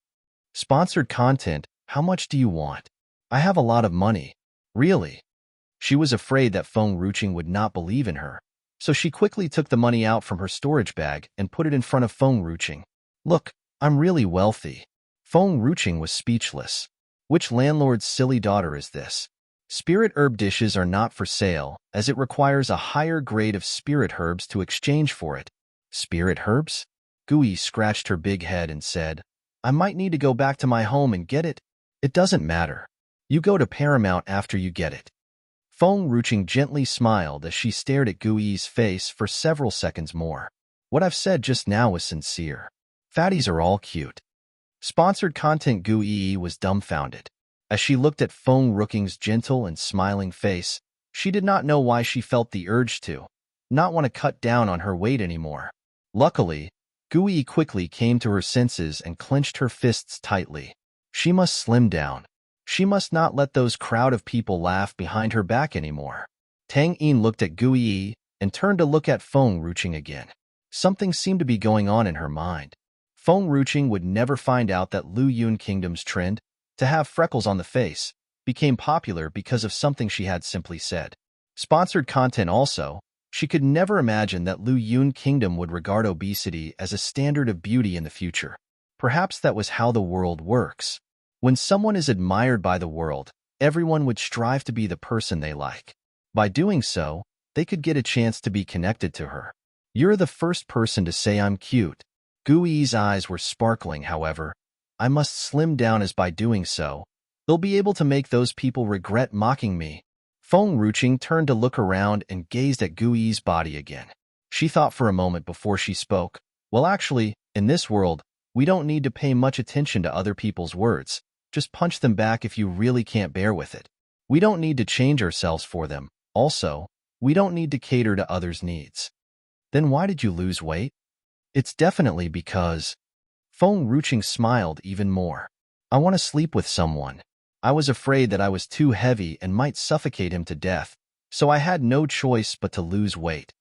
Sponsored content, how much do you want? I have a lot of money. Really? She was afraid that Feng Ruching would not believe in her, so she quickly took the money out from her storage bag and put it in front of Feng Ruching. Look, I'm really wealthy. Feng Ruching was speechless. Which landlord's silly daughter is this? Spirit herb dishes are not for sale, as it requires a higher grade of spirit herbs to exchange for it. Spirit herbs? Gui scratched her big head and said, I might need to go back to my home and get it. It doesn't matter. You go to Paramount after you get it. Feng Ruching gently smiled as she stared at Gui's face for several seconds more. What I've said just now was sincere. Fatties are all cute. Sponsored content. Gui was dumbfounded. As she looked at Feng Ruching's gentle and smiling face, she did not know why she felt the urge to not want to cut down on her weight anymore. Luckily, Gui quickly came to her senses and clenched her fists tightly. She must slim down. She must not let those crowd of people laugh behind her back anymore. Tang Yin looked at Gui and turned to look at Feng Ruching again. Something seemed to be going on in her mind. Feng Ruching would never find out that Lu Yun Kingdom's trend, to have freckles on the face, became popular because of something she had simply said. Sponsored content also. She could never imagine that Lu Yun Kingdom would regard obesity as a standard of beauty in the future. Perhaps that was how the world works. When someone is admired by the world, everyone would strive to be the person they like. By doing so, they could get a chance to be connected to her. You're the first person to say I'm cute. Gui's eyes were sparkling, however. I must slim down, as by doing so, they'll be able to make those people regret mocking me. Feng Ruching turned to look around and gazed at Gui's body again. She thought for a moment before she spoke. Well, actually, in this world, we don't need to pay much attention to other people's words. Just punch them back if you really can't bear with it. We don't need to change ourselves for them. Also, we don't need to cater to others' needs. Then why did you lose weight? It's definitely because... Feng Ruching smiled even more. I want to sleep with someone. I was afraid that I was too heavy and might suffocate him to death, so I had no choice but to lose weight.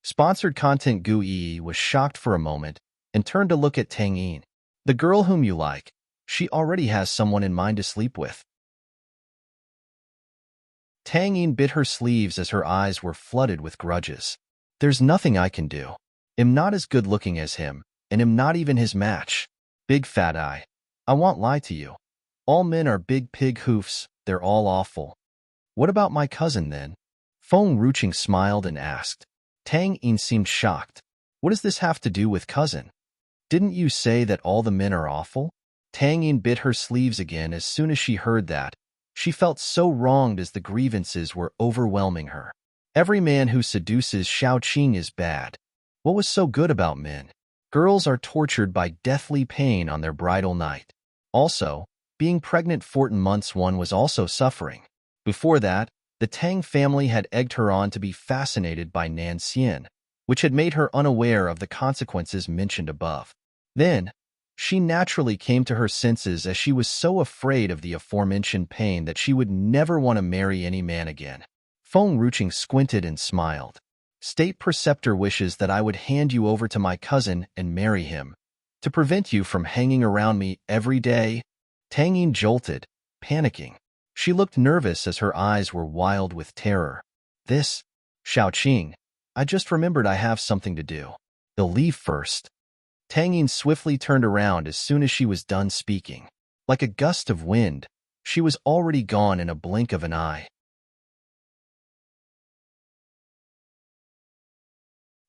Sponsored content. Gui was shocked for a moment and turned to look at Tang Yin. The girl whom you like, she already has someone in mind to sleep with. Tang Yin bit her sleeves as her eyes were flooded with grudges. There's nothing I can do. I'm not as good looking as him, and I'm not even his match. Big fat eye. I won't lie to you. All men are big pig hoofs, they're all awful. What about my cousin then? Feng Ruching smiled and asked. Tang Yin seemed shocked. What does this have to do with cousin? Didn't you say that all the men are awful? Tang Yin bit her sleeves again as soon as she heard that. She felt so wronged as the grievances were overwhelming her. Every man who seduces Xiao Qing is bad. What was so good about men? Girls are tortured by deathly pain on their bridal night. Also, being pregnant 14 months one was also suffering. Before that, the Tang family had egged her on to be fascinated by Nanxian, which had made her unaware of the consequences mentioned above. Then, she naturally came to her senses as she was so afraid of the aforementioned pain that she would never want to marry any man again. Feng Ruching squinted and smiled. State Preceptor wishes that I would hand you over to my cousin and marry him, to prevent you from hanging around me every day. Tang Yin jolted, panicking. She looked nervous as her eyes were wild with terror. This, Xiao Qing, I just remembered I have something to do. They'll leave first. Tang Yin swiftly turned around as soon as she was done speaking. Like a gust of wind, she was already gone in a blink of an eye.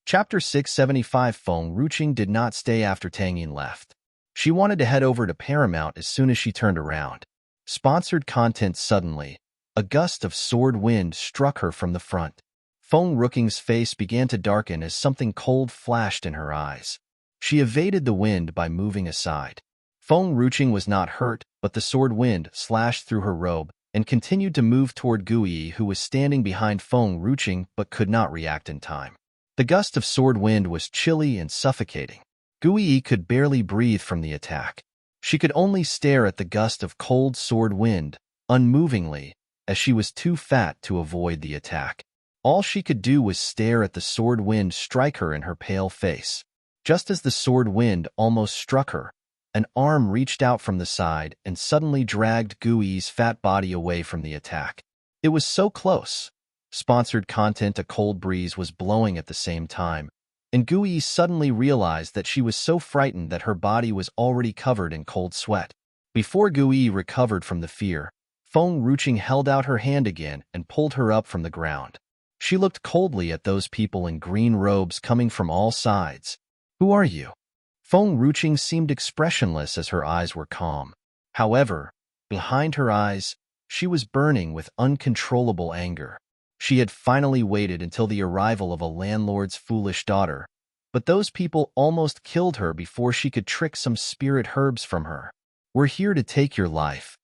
Chapter 675. Feng Ruching did not stay after Tang Yin left. She wanted to head over to Paramount as soon as she turned around. Sponsored content. Suddenly, a gust of sword wind struck her from the front. Feng Ruching's face began to darken as something cold flashed in her eyes. She evaded the wind by moving aside. Feng Ruching was not hurt, but the sword wind slashed through her robe and continued to move toward Gui, who was standing behind Feng Ruching but could not react in time. The gust of sword wind was chilly and suffocating. Gui could barely breathe from the attack. She could only stare at the gust of cold sword wind, unmovingly, as she was too fat to avoid the attack. All she could do was stare at the sword wind strike her in her pale face. Just as the sword wind almost struck her, an arm reached out from the side and suddenly dragged Gui's fat body away from the attack. It was so close. Sponsored content. A cold breeze was blowing at the same time, and Gui suddenly realized that she was so frightened that her body was already covered in cold sweat. Before Gui recovered from the fear, Feng Ruching held out her hand again and pulled her up from the ground. She looked coldly at those people in green robes coming from all sides. Who are you? Feng Ruching seemed expressionless as her eyes were calm. However, behind her eyes, she was burning with uncontrollable anger. She had finally waited until the arrival of a landlord's foolish daughter, but those people almost killed her before she could trick some spirit herbs from her. We're here to take your life.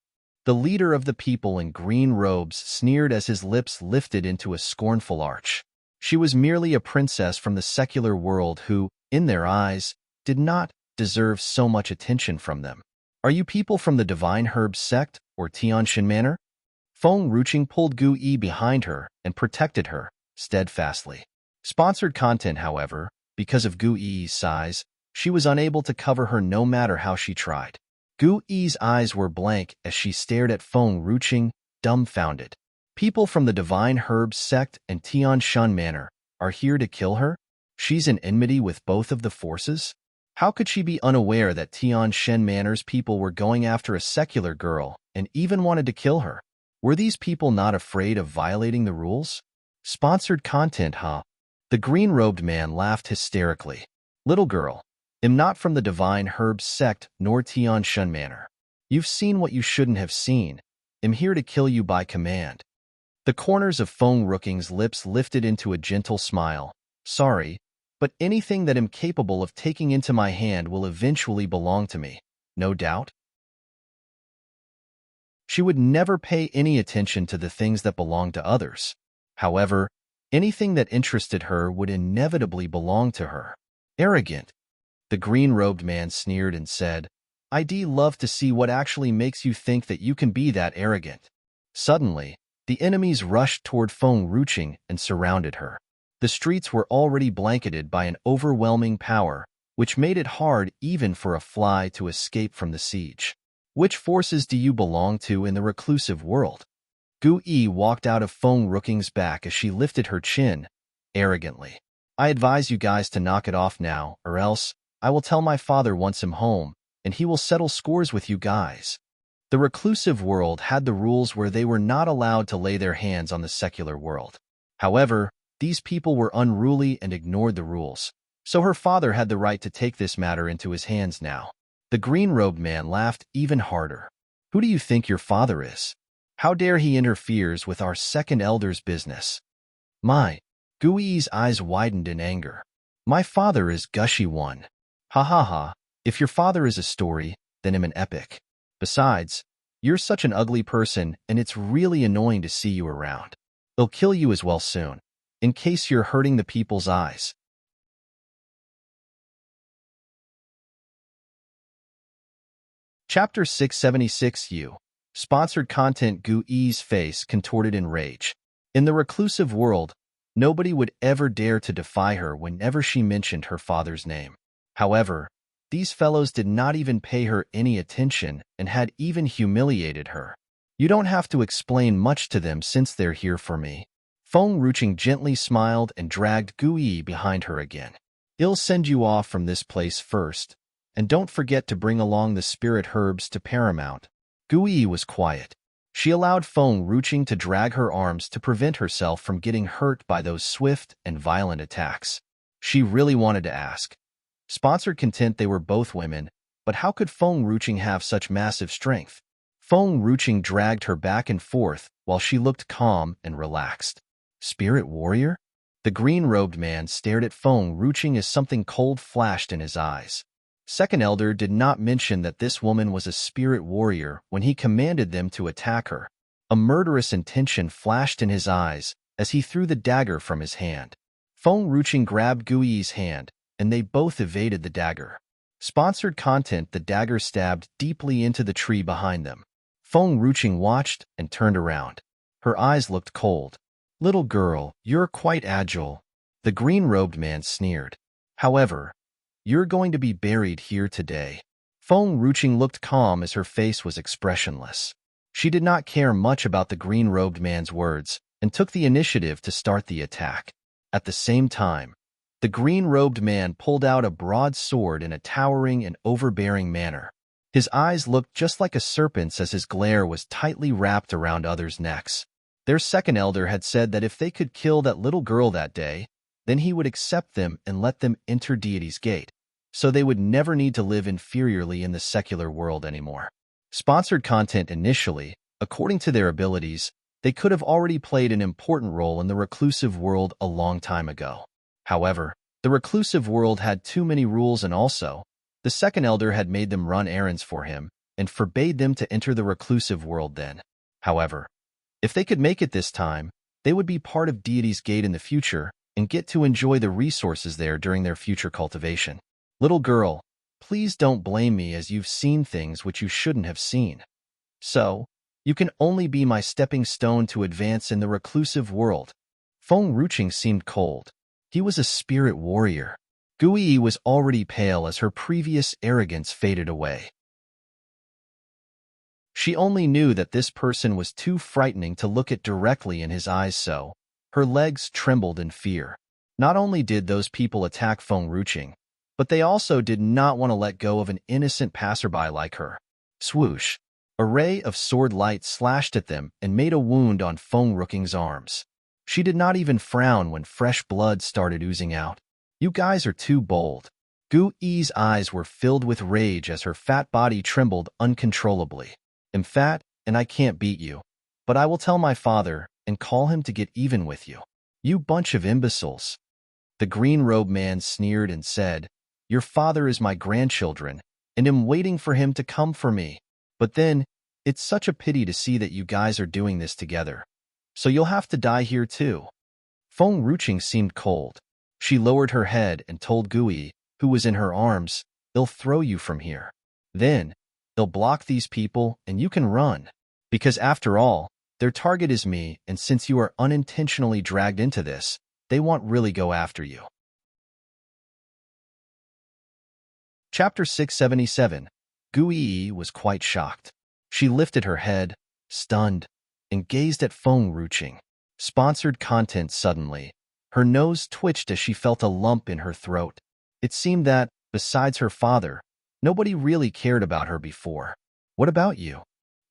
The leader of the people in green robes sneered as his lips lifted into a scornful arch. She was merely a princess from the secular world who, in their eyes, did not deserve so much attention from them. Are you people from the Divine Herb sect or Tianshan Manor? Feng Ruching pulled Gu Yi behind her and protected her steadfastly. Sponsored content, however, because of Gu Yi's size, she was unable to cover her no matter how she tried. Gu Yi's eyes were blank as she stared at Feng Ruching, dumbfounded. People from the Divine Herb sect and Tianshan Manor are here to kill her? She's in enmity with both of the forces? How could she be unaware that Tianshan Manor's people were going after a secular girl and even wanted to kill her? Were these people not afraid of violating the rules? Sponsored content, huh? The green-robed man laughed hysterically. Little girl, I'm not from the Divine Herb sect nor Tianshan Manor. You've seen what you shouldn't have seen. I'm here to kill you by command. The corners of Feng Ruching's lips lifted into a gentle smile. Sorry, but anything that I'm capable of taking into my hand will eventually belong to me, no doubt. She would never pay any attention to the things that belonged to others. However, anything that interested her would inevitably belong to her. Arrogant. The green-robed man sneered and said, I'd love to see what actually makes you think that you can be that arrogant. Suddenly, the enemies rushed toward Feng Ruching and surrounded her. The streets were already blanketed by an overwhelming power, which made it hard even for a fly to escape from the siege. Which forces do you belong to in the reclusive world? Gu Yi walked out of Feng Ruching's back as she lifted her chin, arrogantly. I advise you guys to knock it off now, or else I will tell my father once I'm home, and he will settle scores with you guys. The reclusive world had the rules where they were not allowed to lay their hands on the secular world. However, these people were unruly and ignored the rules, so her father had the right to take this matter into his hands now. The green-robed man laughed even harder. Who do you think your father is? How dare he interferes with our second elder's business? My. Gu Yi's eyes widened in anger. My father is Gushy One. Ha ha ha, if your father is a story, then I'm an epic. Besides, you're such an ugly person and it's really annoying to see you around. They'll kill you as well soon, in case you're hurting the people's eyes. Chapter 676 U. Sponsored content. Gu Yi's face contorted in rage. In the reclusive world, nobody would ever dare to defy her whenever she mentioned her father's name. However, these fellows did not even pay her any attention and had even humiliated her. You don't have to explain much to them since they're here for me. Feng Ruching gently smiled and dragged Gu Yi behind her again. I'll send you off from this place first, and don't forget to bring along the spirit herbs to Paramount. Gu Yi was quiet. She allowed Feng Ruching to drag her arms to prevent herself from getting hurt by those swift and violent attacks. She really wanted to ask. Sponsored content. They were both women, but how could Feng Ruching have such massive strength? Feng Ruching dragged her back and forth while she looked calm and relaxed. Spirit warrior? The green-robed man stared at Feng Ruching as something cold flashed in his eyes. Second Elder did not mention that this woman was a spirit warrior when he commanded them to attack her. A murderous intention flashed in his eyes as he threw the dagger from his hand. Feng Ruching grabbed Gu Yi's hand, and they both evaded the dagger. Sponsored content. The dagger stabbed deeply into the tree behind them. Feng Ruching watched and turned around. Her eyes looked cold. Little girl, you're quite agile. The green-robed man sneered. However, you're going to be buried here today. Feng Ruching looked calm as her face was expressionless. She did not care much about the green-robed man's words and took the initiative to start the attack. At the same time, the green-robed man pulled out a broad sword in a towering and overbearing manner. His eyes looked just like a serpent's as his glare was tightly wrapped around others' necks. Their second elder had said that if they could kill that little girl that day, then he would accept them and let them enter Deity's Gate, so they would never need to live inferiorly in the secular world anymore. Sponsored content. Initially, according to their abilities, they could have already played an important role in the reclusive world a long time ago. However, the reclusive world had too many rules, and also, the second elder had made them run errands for him and forbade them to enter the reclusive world then. However, if they could make it this time, they would be part of Deity's Gate in the future and get to enjoy the resources there during their future cultivation. Little girl, please don't blame me as you've seen things which you shouldn't have seen. So, you can only be my stepping stone to advance in the reclusive world. Feng Ruching seemed cold. He was a spirit warrior. Gui was already pale as her previous arrogance faded away. She only knew that this person was too frightening to look at directly in his eyes, so her legs trembled in fear. Not only did those people attack Feng Ruching, but they also did not want to let go of an innocent passerby like her. Swoosh! A ray of sword light slashed at them and made a wound on Feng Ruching's arms. She did not even frown when fresh blood started oozing out. You guys are too bold. Gu Yi's eyes were filled with rage as her fat body trembled uncontrollably. I'm fat, and I can't beat you, but I will tell my father and call him to get even with you. You bunch of imbeciles. The green-robed man sneered and said, Your father is my grandchildren, and am waiting for him to come for me. But then, it's such a pity to see that you guys are doing this together. So you'll have to die here too. Feng Ruching seemed cold. She lowered her head and told Gui, who was in her arms, they'll throw you from here. Then, they'll block these people and you can run. Because after all, their target is me, and since you are unintentionally dragged into this, they won't really go after you. Chapter 677. Gui was quite shocked. She lifted her head, stunned, and gazed at Feng Ruching. Sponsored content suddenly. Her nose twitched as she felt a lump in her throat. It seemed that, besides her father, nobody really cared about her before. What about you?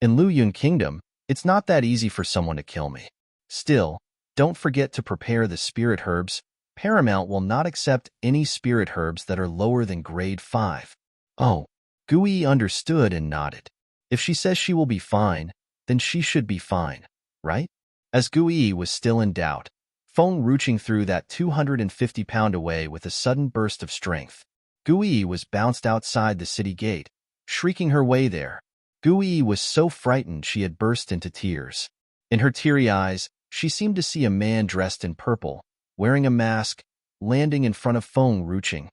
In Lu Yun Kingdom, it's not that easy for someone to kill me. Still, don't forget to prepare the spirit herbs. Paramount will not accept any spirit herbs that are lower than grade 5. Oh, Gui understood and nodded. If she says she will be fine, then she should be fine, right? As Gui was still in doubt, Feng Ruching threw that 250-pound away with a sudden burst of strength. Gui was bounced outside the city gate, shrieking her way there. Gui was so frightened she had burst into tears. In her teary eyes, she seemed to see a man dressed in purple, wearing a mask, landing in front of Feng Ruching.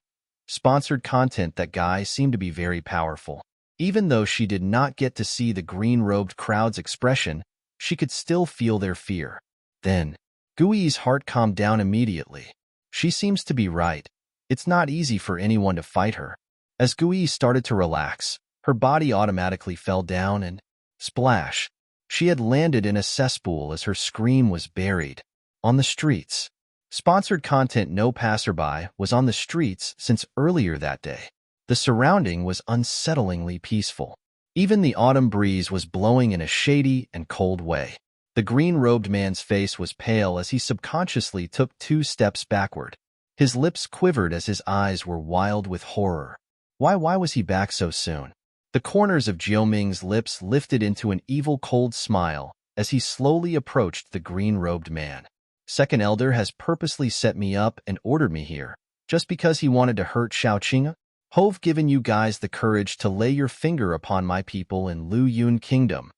Sponsored content. That guy seemed to be very powerful. Even though she did not get to see the green-robed crowd's expression, she could still feel their fear. Then, Gui's heart calmed down immediately. She seems to be right. It's not easy for anyone to fight her. As Gui started to relax, her body automatically fell down and, splash, she had landed in a cesspool as her scream was buried. On the streets. Sponsored content. No passerby was on the streets since earlier that day. The surrounding was unsettlingly peaceful. Even the autumn breeze was blowing in a shady and cold way. The green-robed man's face was pale as he subconsciously took 2 steps backward. His lips quivered as his eyes were wild with horror. Why was he back so soon? The corners of Jiao Ming's lips lifted into an evil cold smile as he slowly approached the green-robed man. Second Elder has purposely set me up and ordered me here, just because he wanted to hurt Shaoqing? Hove given you guys the courage to lay your finger upon my people in Lu Yun Kingdom.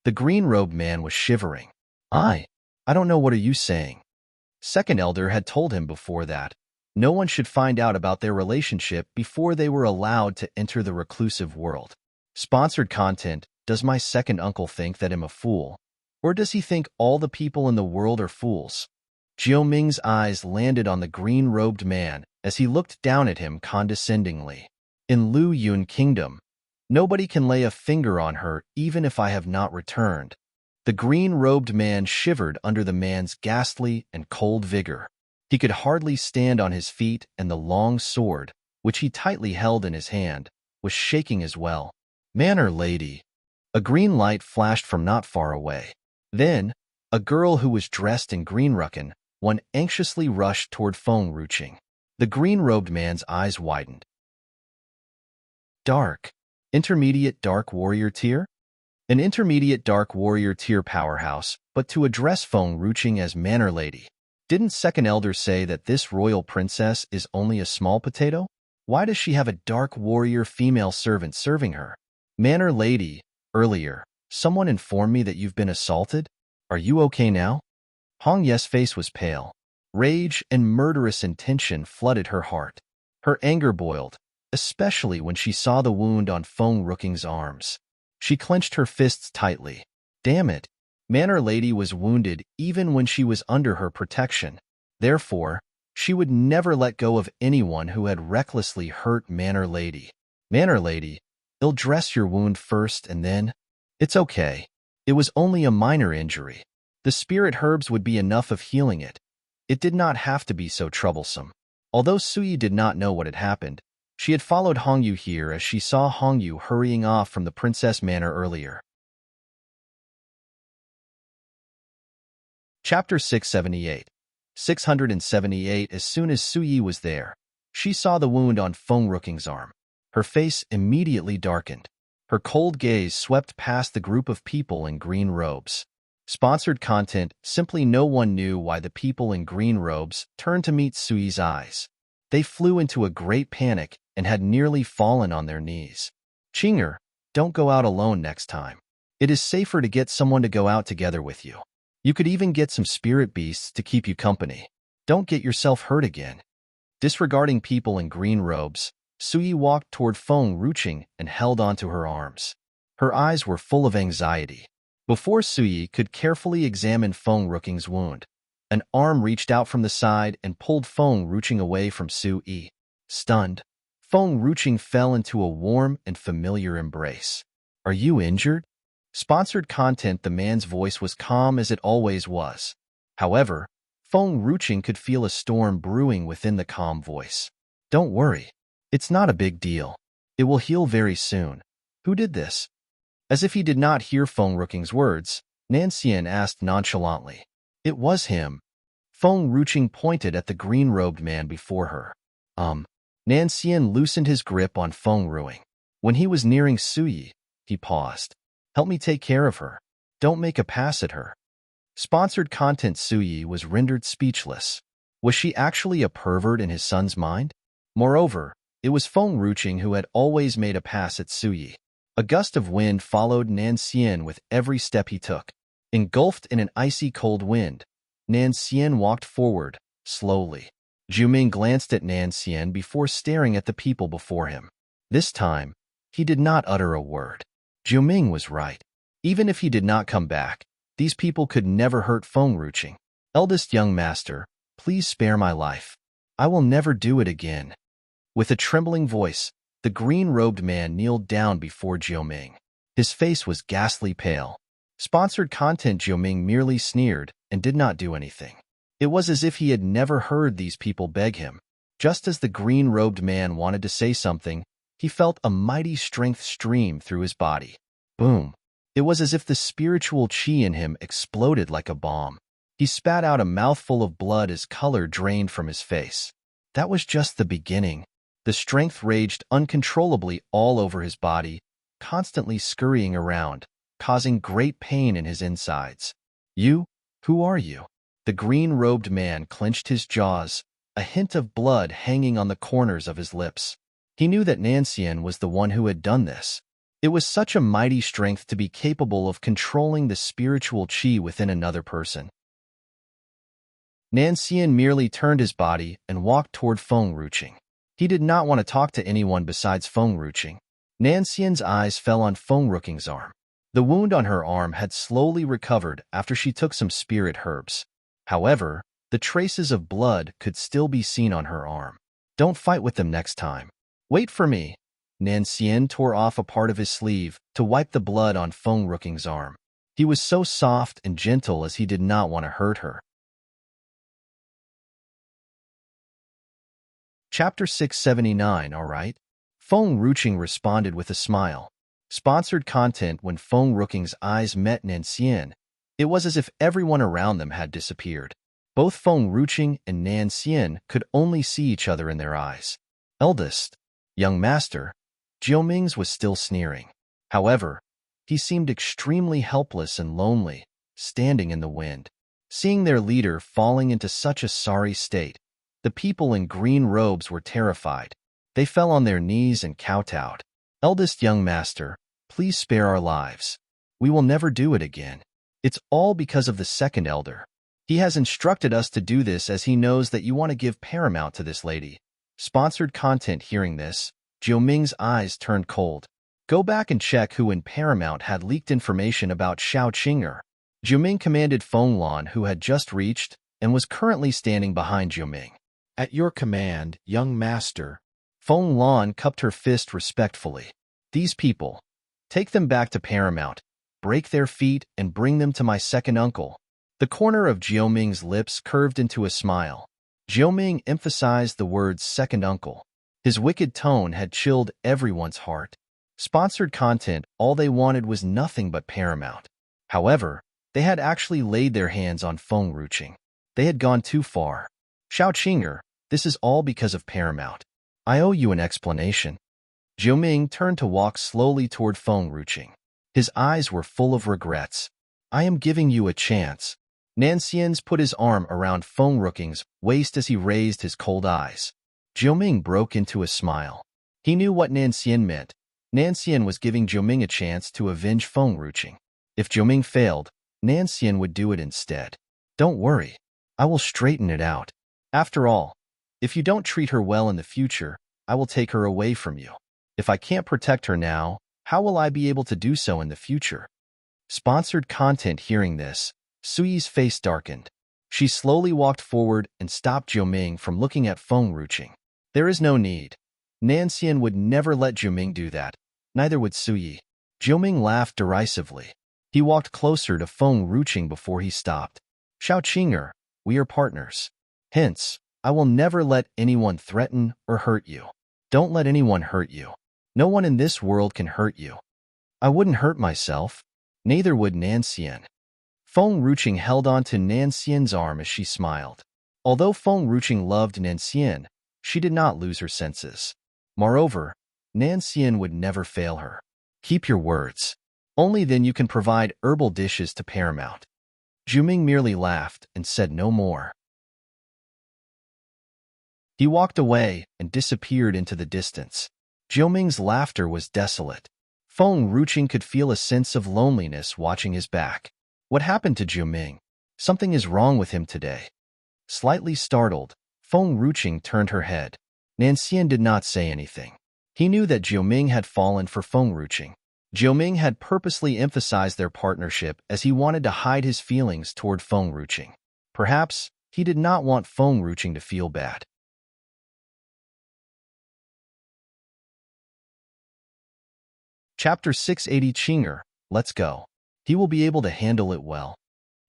The green-robed man was shivering. I don't know, what are you saying? Second Elder had told him before that no one should find out about their relationship before they were allowed to enter the reclusive world. Sponsored content. Does my second uncle think that I'm a fool? Or does he think all the people in the world are fools? Jiao Ming's eyes landed on the green-robed man as he looked down at him condescendingly. In Lu Yun Kingdom, nobody can lay a finger on her even if I have not returned. The green-robed man shivered under the man's ghastly and cold vigor. He could hardly stand on his feet, and the long sword, which he tightly held in his hand, was shaking as well. Manor lady. A green light flashed from not far away. Then, a girl who was dressed in green ruckin, one anxiously rushed toward Feng Ruching. The green-robed man's eyes widened. Dark. Intermediate Dark Warrior Tier? An intermediate Dark Warrior Tier powerhouse, but to address Feng Ruching as Manor Lady. Didn't Second Elder say that this royal princess is only a small potato? Why does she have a Dark Warrior female servant serving her? Manor Lady, earlier, someone informed me that you've been assaulted? Are you okay now? Hong Ye's face was pale. Rage and murderous intention flooded her heart. Her anger boiled, especially when she saw the wound on Feng Rooking's arms. She clenched her fists tightly. Damn it! Manor Lady was wounded even when she was under her protection. Therefore, she would never let go of anyone who had recklessly hurt Manor Lady. Manor Lady, they'll dress your wound first and then… It's okay. It was only a minor injury. The spirit herbs would be enough of healing it. It did not have to be so troublesome. Although Suyi did not know what had happened, she had followed Hongyu here as she saw Hongyu hurrying off from the Princess Manor earlier. Chapter 678. 678. As soon as Suyi was there, she saw the wound on Feng Rooking's arm. Her face immediately darkened. Her cold gaze swept past the group of people in green robes. Sponsored content. Simply no one knew why the people in green robes turned to meet Suyi's eyes. They flew into a great panic and had nearly fallen on their knees. Chinger, don't go out alone next time. It is safer to get someone to go out together with you. You could even get some spirit beasts to keep you company. Don't get yourself hurt again. Disregarding people in green robes, Suyi walked toward Feng Ruching and held onto her arms. Her eyes were full of anxiety. Before Suyi could carefully examine Feng Rooking's wound, an arm reached out from the side and pulled Feng Ruching away from Suyi. Stunned, Feng Ruching fell into a warm and familiar embrace. Are you injured? Sponsored content. The man's voice was calm as it always was. However, Feng Ruching could feel a storm brewing within the calm voice. Don't worry. It's not a big deal. It will heal very soon. Who did this? As if he did not hear Feng Rooking's words, Nanxian asked nonchalantly. It was him. Feng Ruching pointed at the green-robed man before her. Nanxian loosened his grip on Feng Ruing. When he was nearing Suyi, he paused. Help me take care of her. Don't make a pass at her. Sponsored content. Suyi was rendered speechless. Was she actually a pervert in his son's mind? Moreover, it was Feng Ruching who had always made a pass at Suyi. A gust of wind followed Nanxian with every step he took. Engulfed in an icy cold wind, Nanxian walked forward, slowly. Jiuming glanced at Nanxian before staring at the people before him. This time, he did not utter a word. Jiuming was right. Even if he did not come back, these people could never hurt Feng Ruching. Eldest young master, please spare my life. I will never do it again. With a trembling voice, the green-robed man kneeled down before Jiuming. His face was ghastly pale. Sponsored content. Jiuming merely sneered and did not do anything. It was as if he had never heard these people beg him. Just as the green-robed man wanted to say something, he felt a mighty strength stream through his body. Boom! It was as if the spiritual qi in him exploded like a bomb. He spat out a mouthful of blood as color drained from his face. That was just the beginning. The strength raged uncontrollably all over his body, constantly scurrying around, causing great pain in his insides. You? Who are you? The green-robed man clenched his jaws, a hint of blood hanging on the corners of his lips. He knew that Nanxian was the one who had done this. It was such a mighty strength to be capable of controlling the spiritual qi within another person. Nanxian merely turned his body and walked toward Feng Ruching. He did not want to talk to anyone besides Feng Ruching. Nanxian's eyes fell on Feng Rooking's arm. The wound on her arm had slowly recovered after she took some spirit herbs. However, the traces of blood could still be seen on her arm. Don't fight with them next time. Wait for me. Nanxian tore off a part of his sleeve to wipe the blood on Feng Rooking's arm. He was so soft and gentle as he did not want to hurt her. Chapter 679. Alright. Feng Ruching responded with a smile. Sponsored content. When Feng Rooking's eyes met Nanxian, it was as if everyone around them had disappeared. Both Feng Ruching and Nanxian could only see each other in their eyes. Eldest, young master, Jiuming's was still sneering. However, he seemed extremely helpless and lonely, standing in the wind. Seeing their leader falling into such a sorry state, the people in green robes were terrified. They fell on their knees and kowtowed. Eldest young master, please spare our lives. We will never do it again. It's all because of the second elder. He has instructed us to do this as he knows that you want to give paramount to this lady. Sponsored content. Hearing this, Jiu Ming's eyes turned cold. Go back and check who in Paramount had leaked information about Xiao Qing'er. Jiu Ming commanded Feng Lan, who had just reached and was currently standing behind Jiu Ming. At your command, young master. Feng Lan cupped her fist respectfully. These people. Take them back to Paramount, break their feet, and bring them to my second uncle. The corner of Jiu Ming's lips curved into a smile. Jiu Ming emphasized the words second uncle. His wicked tone had chilled everyone's heart. Sponsored content, all they wanted was nothing but Paramount. However, they had actually laid their hands on Feng Ruqing. They had gone too far. Xiao Qing'er, this is all because of Paramount. I owe you an explanation. Jiu Ming turned to walk slowly toward Feng Ruqing. His eyes were full of regrets. I am giving you a chance. Nancien's put his arm around Feng Ruqing's waist as he raised his cold eyes. Jiu Ming broke into a smile. He knew what Nancien meant. Nancien was giving Jiu Ming a chance to avenge Feng Ruqing. If Jiu Ming failed, Nancien would do it instead. Don't worry. I will straighten it out. After all, if you don't treat her well in the future, I will take her away from you. If I can't protect her now, how will I be able to do so in the future? Sponsored content. Hearing this, Suyi's face darkened. She slowly walked forward and stopped Jiu Ming from looking at Feng Ruqing. There is no need. Nancien would never let Jiu Ming do that. Neither would Suyi. Jiu Ming laughed derisively. He walked closer to Feng Ruqing before he stopped. Xiao Qing'er, we are partners. Hence, I will never let anyone threaten or hurt you. Don't let anyone hurt you. No one in this world can hurt you. I wouldn't hurt myself. Neither would Nancien. Feng Ruqing held on to Nancien's arm as she smiled. Although Feng Ruqing loved Nancien, she did not lose her senses. Moreover, Nancien would never fail her. Keep your words. Only then you can provide herbal dishes to Paramount. Jiu Ming merely laughed and said no more. He walked away and disappeared into the distance. Jiu Ming's laughter was desolate. Feng Ruqing could feel a sense of loneliness watching his back. What happened to Jiu Ming? Something is wrong with him today. Slightly startled, Feng Ruqing turned her head. Nancien did not say anything. He knew that Jiu Ming had fallen for Feng Ruqing. Jiu Ming had purposely emphasized their partnership as he wanted to hide his feelings toward Feng Ruqing. Perhaps he did not want Feng Ruqing to feel bad. Chapter 680. Qing'er, let's go. He will be able to handle it well.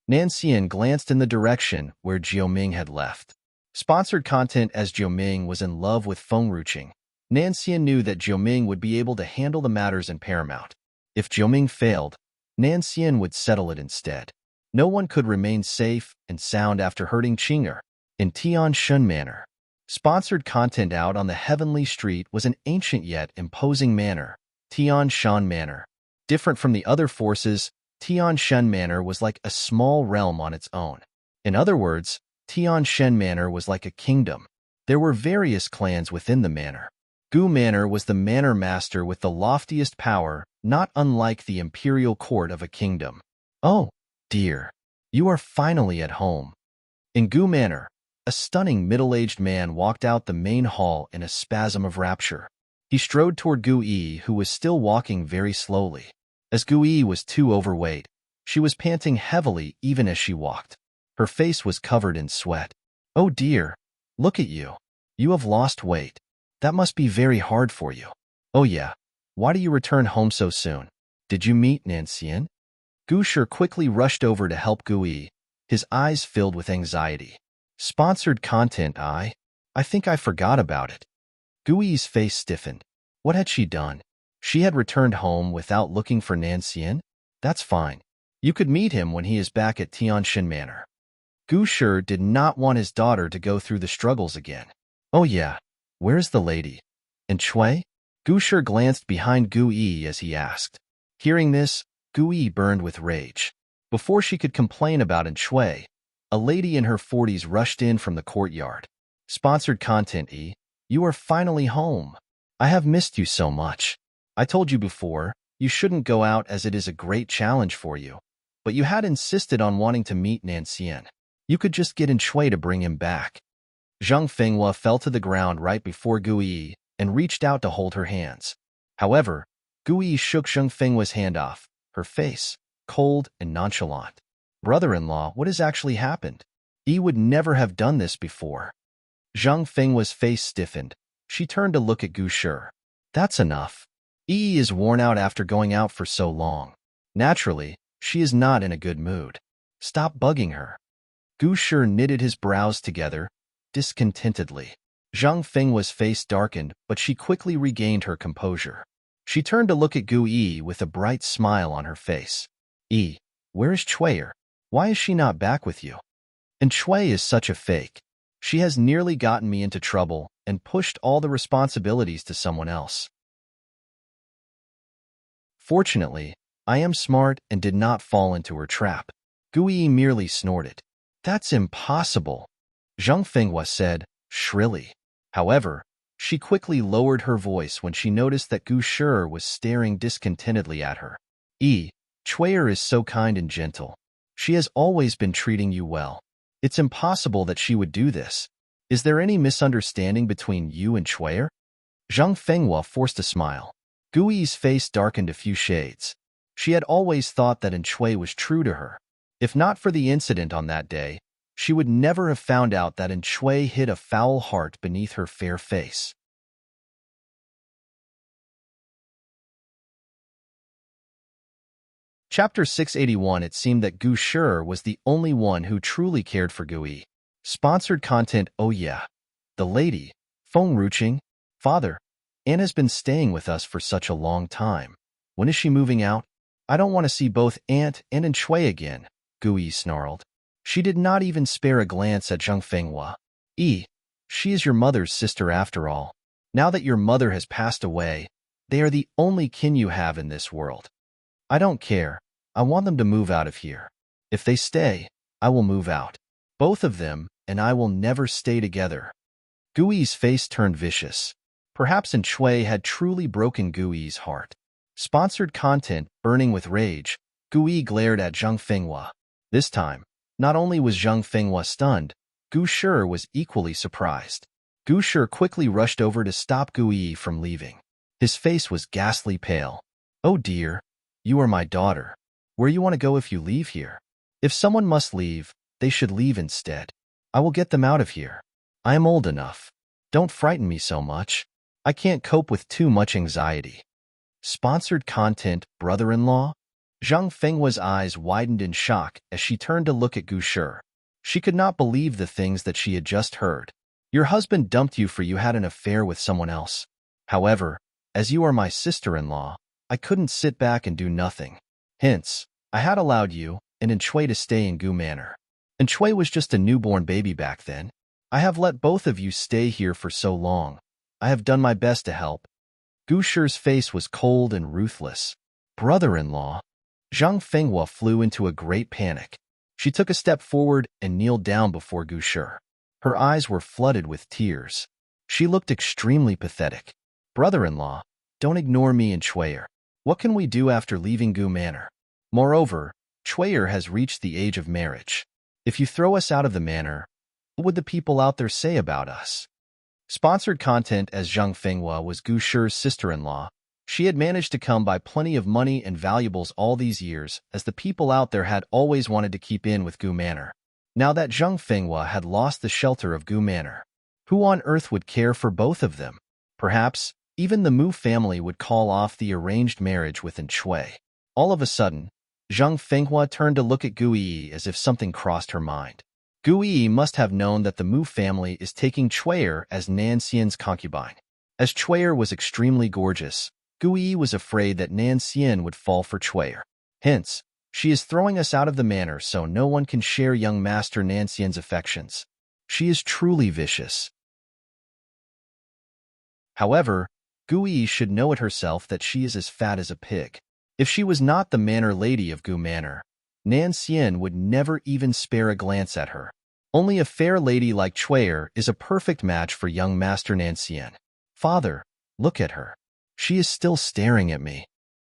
Nancien glanced in the direction where Jiu Ming had left. Sponsored content. As Jiu Ming was in love with Feng Ruqing, Nancien knew that Jiu Ming would be able to handle the matters in Paramount. If Jiu Ming failed, Nancien would settle it instead. No one could remain safe and sound after hurting Qing'er. In Tian Shun Manor. Sponsored content. Out on the heavenly street was an ancient yet imposing manor, Tian Shan Manor. Different from the other forces, Tian Shan Manor was like a small realm on its own. In other words, Tian Shan Manor was like a kingdom. There were various clans within the manor. Gu Manor was the manor master with the loftiest power, not unlike the imperial court of a kingdom. Oh, dear. You are finally at home. In Gu Manor, a stunning middle-aged man walked out the main hall in a spasm of rapture. He strode toward Gu Yi, who was still walking very slowly. As Gu Yi was too overweight, she was panting heavily even as she walked. Her face was covered in sweat. Oh dear, look at you. You have lost weight. That must be very hard for you. Oh yeah, why do you return home so soon? Did you meet Nancien? Gu Shi quickly rushed over to help Gu Yi, his eyes filled with anxiety. Sponsored content. I think I forgot about it. Gu Yi's face stiffened. What had she done? She had returned home without looking for Nancien? That's fine. You could meet him when he is back at Tianshan Manor. Gu Shi did not want his daughter to go through the struggles again. Oh yeah, where's the lady? And Chui? Gu Shi glanced behind Gu Yi as he asked. Hearing this, Gu Yi burned with rage. Before she could complain about Chui, a lady in her 40s rushed in from the courtyard. Sponsored content. You are finally home. I have missed you so much. I told you before, you shouldn't go out as it is a great challenge for you. But you had insisted on wanting to meet Nancien. You could just get Chui to bring him back. Zhang Fenghua fell to the ground right before Gu Yi, and reached out to hold her hands. However, Gu Yi shook Zhang Fenghua's hand off, her face cold and nonchalant. Brother-in-law, what has actually happened? Yi would never have done this before. Zhang Fenghua's face stiffened. She turned to look at Gu Shi. That's enough. Yi is worn out after going out for so long. Naturally, she is not in a good mood. Stop bugging her. Gu Shi knitted his brows together, discontentedly. Zhang Fenghua's face darkened, but she quickly regained her composure. She turned to look at Gu Yi with a bright smile on her face. Yi, where is Chui'er? Why is she not back with you? And Chui is such a fake. She has nearly gotten me into trouble and pushed all the responsibilities to someone else. Fortunately, I am smart and did not fall into her trap. Gu Yi merely snorted. That's impossible, Zhang Fenghua said, shrilly. However, she quickly lowered her voice when she noticed that Gu Shi was staring discontentedly at her. Chui'er is so kind and gentle. She has always been treating you well. It's impossible that she would do this. Is there any misunderstanding between you and Chui'er? Zhang Fenghua forced a smile. Gu Yi's face darkened a few shades. She had always thought that Chui was true to her. If not for the incident on that day, she would never have found out that Chui hid a foul heart beneath her fair face. Chapter 681. It seemed that Gu Shi was the only one who truly cared for Gu Yi. Sponsored content. Oh yeah. The lady, Feng Ruqing, father, Anne has been staying with us for such a long time. When is she moving out? I don't want to see both Aunt and Chui again, Gu Yi snarled. She did not even spare a glance at Zhang Fenghua. She is your mother's sister after all. Now that your mother has passed away, they are the only kin you have in this world. I don't care. I want them to move out of here. If they stay, I will move out. Both of them and I will never stay together. Gu Yi's face turned vicious. Perhaps Chui had truly broken Gu Yi's heart. Sponsored content. Burning with rage, Gu Yi glared at Zhang Fenghua. This time, not only was Zhang Fenghua stunned, Gu Shi was equally surprised. Gu Shi quickly rushed over to stop Gu Yi from leaving. His face was ghastly pale. Oh dear, you are my daughter. Where you want to go if you leave here? If someone must leave, they should leave instead. I will get them out of here. I am old enough. Don't frighten me so much. I can't cope with too much anxiety. Sponsored content. Brother-in-law? Zhang Fenghua's eyes widened in shock as she turned to look at Gu Shi. She could not believe the things that she had just heard. Your husband dumped you for you had an affair with someone else. However, as you are my sister-in-law, I couldn't sit back and do nothing. Hence, I had allowed you and Chui to stay in Gu Manor. Chui was just a newborn baby back then. I have let both of you stay here for so long. I have done my best to help. Gu Shi's face was cold and ruthless. Brother-in-law? Zhang Fenghua flew into a great panic. She took a step forward and kneeled down before Gu Shi. Her eyes were flooded with tears. She looked extremely pathetic. Brother-in-law, don't ignore me and Chui'er. What can we do after leaving Gu Manor? Moreover, Chui'er has reached the age of marriage. If you throw us out of the manor, what would the people out there say about us? Sponsored content. As Zhang Fenghua was Gu Shi's sister-in-law, she had managed to come by plenty of money and valuables all these years, as the people out there had always wanted to keep in with Gu Manor. Now that Zhang Fenghua had lost the shelter of Gu Manor, who on earth would care for both of them? Perhaps even the Mu family would call off the arranged marriage with Chui. All of a sudden, Zhang Fenghua turned to look at Gu Yi as if something crossed her mind. Gu Yi must have known that the Mu family is taking Chui'er as Nanxian's concubine. As Chui'er was extremely gorgeous, Gu Yi was afraid that Nanxian would fall for Chui'er. Hence, she is throwing us out of the manor so no one can share young Master Nanxian's affections. She is truly vicious. However, Gu Yi should know it herself that she is as fat as a pig. If she was not the manor lady of Gu Manor, Nanxian would never even spare a glance at her. Only a fair lady like Chui'er is a perfect match for young Master Nanxian. Father, look at her. She is still staring at me.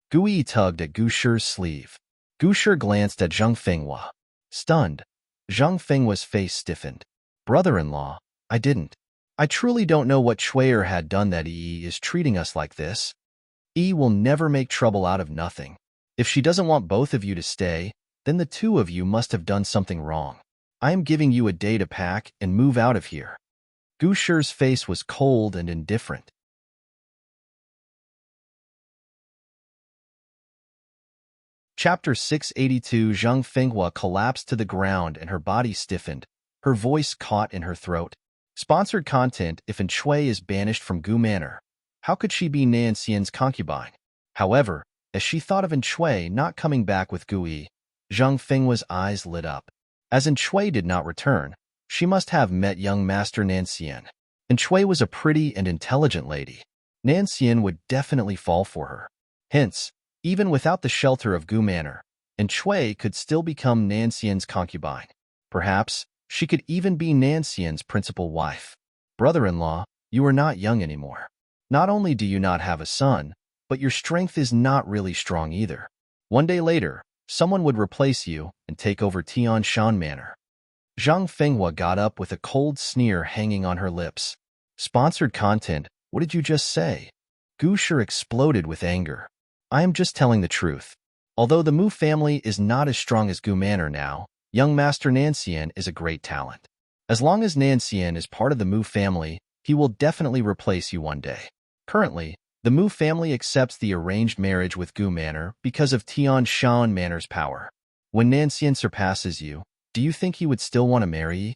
Gu Yi tugged at Gu Shi's sleeve. Gu Shi glanced at Zhang Fenghua. Stunned, Zhang Fenghua's face stiffened. Brother-in-law, I I truly don't know what Chuyer had done that Yi is treating us like this. Yi will never make trouble out of nothing. If she doesn't want both of you to stay, then the two of you must have done something wrong. I am giving you a day to pack and move out of here. Gu Shi's face was cold and indifferent. Chapter 682. Zhang Fenghua collapsed to the ground and her body stiffened, her voice caught in her throat. Sponsored content. If Shui is banished from Gu Manor, how could she be Nanxian's concubine? However, as she thought of Shui not coming back with Gu Yi, Zhang Fenghua's eyes lit up. As Shui did not return, she must have met young Master Nanxian. Shui was a pretty and intelligent lady. Nanxian would definitely fall for her. Hence, even without the shelter of Gu Manor, Shui could still become Nanxian's concubine. Perhaps, she could even be Nanxian's principal wife. Brother-in-law, you are not young anymore. Not only do you not have a son, but your strength is not really strong either. One day later, someone would replace you and take over Tianshan Manor. Zhang Fenghua got up with a cold sneer hanging on her lips. Sponsored content. What did you just say? Gu Shi exploded with anger. I am just telling the truth. Although the Mu family is not as strong as Gu Manor now, young Master Nanxian is a great talent. As long as Nanxian is part of the Mu family, he will definitely replace you one day. Currently, the Mu family accepts the arranged marriage with Gu Manor because of Tianshan Manor's power. When Nanxian surpasses you, do you think he would still want to marry you?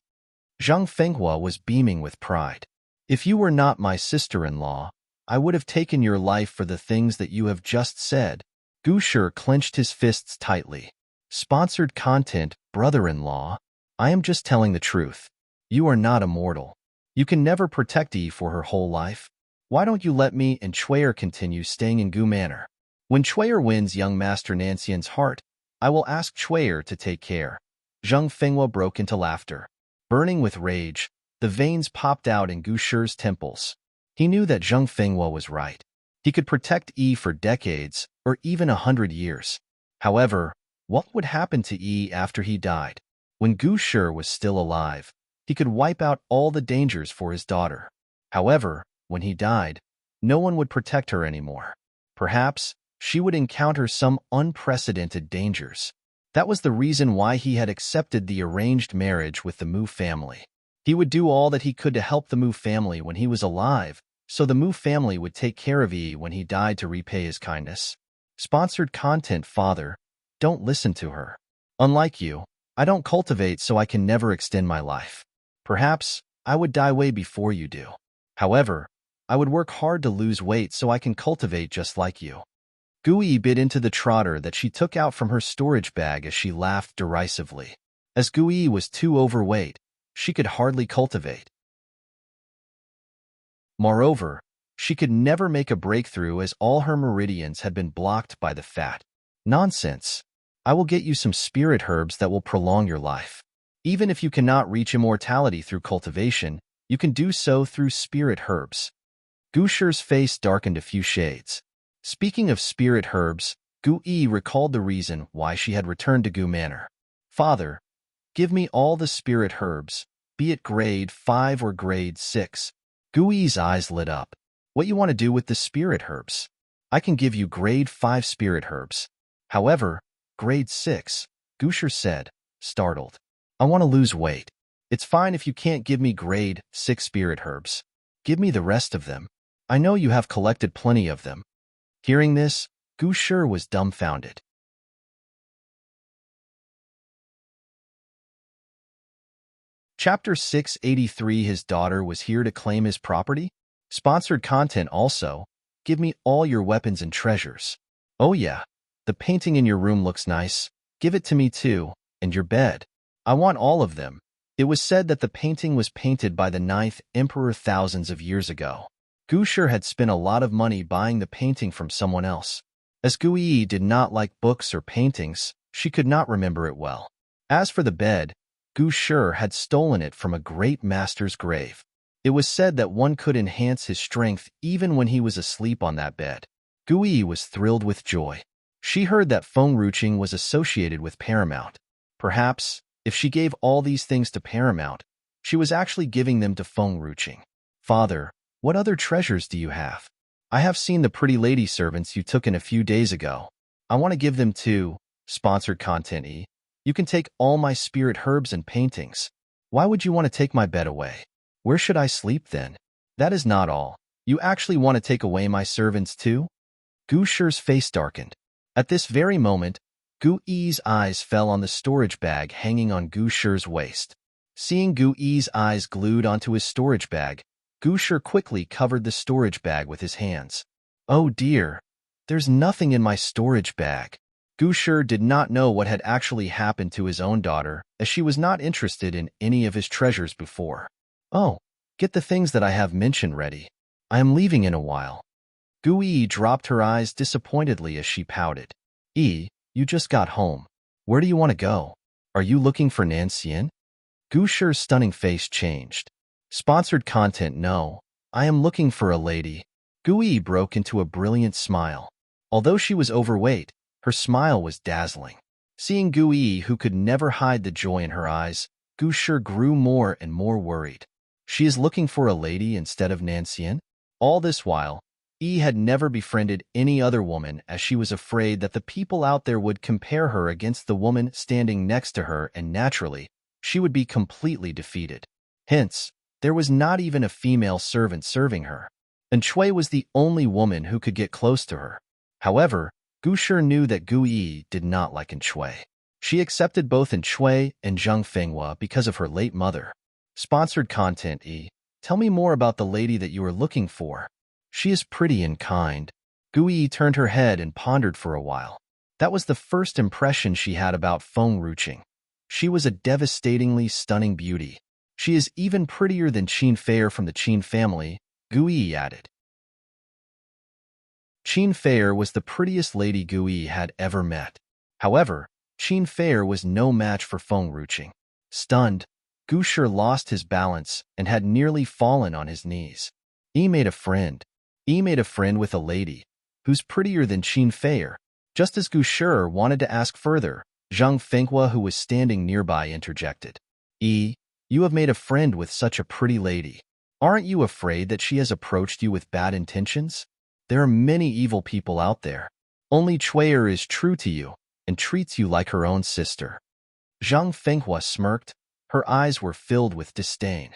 Zhang Fenghua was beaming with pride. If you were not my sister-in-law, I would have taken your life for the things that you have just said. Gu Shi clenched his fists tightly. Sponsored content. Brother-in-law, I am just telling the truth. You are not immortal. You can never protect Yi for her whole life. Why don't you let me and Chuyer continue staying in Gu Manor? When Chuyer wins young Master Nanxian's heart, I will ask Chuyer to take care. Zhang Fenghua broke into laughter. Burning with rage, the veins popped out in Gu Shi's temples. He knew that Zhang Fenghua was right. He could protect Yi for decades, or even 100 years. However, what would happen to Yi after he died? When Gu Shi was still alive, he could wipe out all the dangers for his daughter. However, when he died, no one would protect her anymore. Perhaps, she would encounter some unprecedented dangers. That was the reason why he had accepted the arranged marriage with the Mu family. He would do all that he could to help the Mu family when he was alive, so the Mu family would take care of Yi when he died to repay his kindness. Sponsored content. Father, don't listen to her. Unlike you, I don't cultivate so I can never extend my life. Perhaps, I would die way before you do. However, I would work hard to lose weight so I can cultivate just like you. Gu Yi bit into the trotter that she took out from her storage bag as she laughed derisively. As Gu Yi was too overweight, she could hardly cultivate. Moreover, she could never make a breakthrough as all her meridians had been blocked by the fat. Nonsense. I will get you some spirit herbs that will prolong your life. Even if you cannot reach immortality through cultivation, you can do so through spirit herbs. Gu Shi's face darkened a few shades. Speaking of spirit herbs, Gu Yi recalled the reason why she had returned to Gu Manor. Father, give me all the spirit herbs, be it grade 5 or grade 6. Gu Yi's eyes lit up. What you want to do with the spirit herbs? I can give you grade 5 spirit herbs. However, grade 6, Gu Shi said, startled. I want to lose weight. It's fine if you can't give me grade 6 spirit herbs. Give me the rest of them. I know you have collected plenty of them. Hearing this, Gu Shi was dumbfounded. Chapter 683. His daughter was here to claim his property? Sponsored content also. Give me all your weapons and treasures. Oh yeah, the painting in your room looks nice. Give it to me too, and your bed. I want all of them. It was said that the painting was painted by the 9th Emperor thousands of years ago. Gu Shi had spent a lot of money buying the painting from someone else. As Gu Yi did not like books or paintings, she could not remember it well. As for the bed, Gu Shi had stolen it from a great master's grave. It was said that one could enhance his strength even when he was asleep on that bed. Gu Yi was thrilled with joy. She heard that feng ruching was associated with Paramount. Perhaps, if she gave all these things to Paramount, she was actually giving them to feng ruching. Father, what other treasures do you have? I have seen the pretty lady servants you took in a few days ago. I want to give them too. Sponsored content E. You can take all my spirit herbs and paintings. Why would you want to take my bed away? Where should I sleep then? That is not all. You actually want to take away my servants too? Gu Shi's face darkened. At this very moment, Gu Yi's eyes fell on the storage bag hanging on Gu Shi's waist. Seeing Gu Yi's eyes glued onto his storage bag, Gu Shi quickly covered the storage bag with his hands. Oh dear, there's nothing in my storage bag. Gu Shi did not know what had actually happened to his own daughter, as she was not interested in any of his treasures before. Oh, get the things that I have mentioned ready. I am leaving in a while. Gu Yi dropped her eyes disappointedly as she pouted. You just got home. Where do you want to go? Are you looking for Nanxian? Gu Shi's stunning face changed. Sponsored content no. I am looking for a lady. Gu Yi broke into a brilliant smile. Although she was overweight, her smile was dazzling. Seeing Gu Yi, who could never hide the joy in her eyes, Gu Shi grew more and more worried. She is looking for a lady instead of Nanxian? All this while, Yi had never befriended any other woman, as she was afraid that the people out there would compare her against the woman standing next to her, and naturally, she would be completely defeated. Hence, there was not even a female servant serving her, and Chui was the only woman who could get close to her. However, Gu Shi knew that Gu Yi did not like Chui. She accepted both Chui and Zheng Fenghua because of her late mother. Sponsored content E. Tell me more about the lady that you are looking for. She is pretty and kind. Gu Yi turned her head and pondered for a while. That was the first impression she had about Feng Ruqing. She was a devastatingly stunning beauty. She is even prettier than Qin Feier from the Qin family, Gu Yi added. Qin Feier was the prettiest lady Gu Yi had ever met. However, Qin Feier was no match for Feng Ruqing. Stunned, Gu Shi lost his balance and had nearly fallen on his knees. He made a friend. He made a friend with a lady who's prettier than Qin Feier. Just as Gu Shi wanted to ask further, Zheng Fenghua, who was standing nearby, interjected. You have made a friend with such a pretty lady. Aren't you afraid that she has approached you with bad intentions? There are many evil people out there. Only Chui is true to you and treats you like her own sister. Zheng Fenghua smirked. Her eyes were filled with disdain.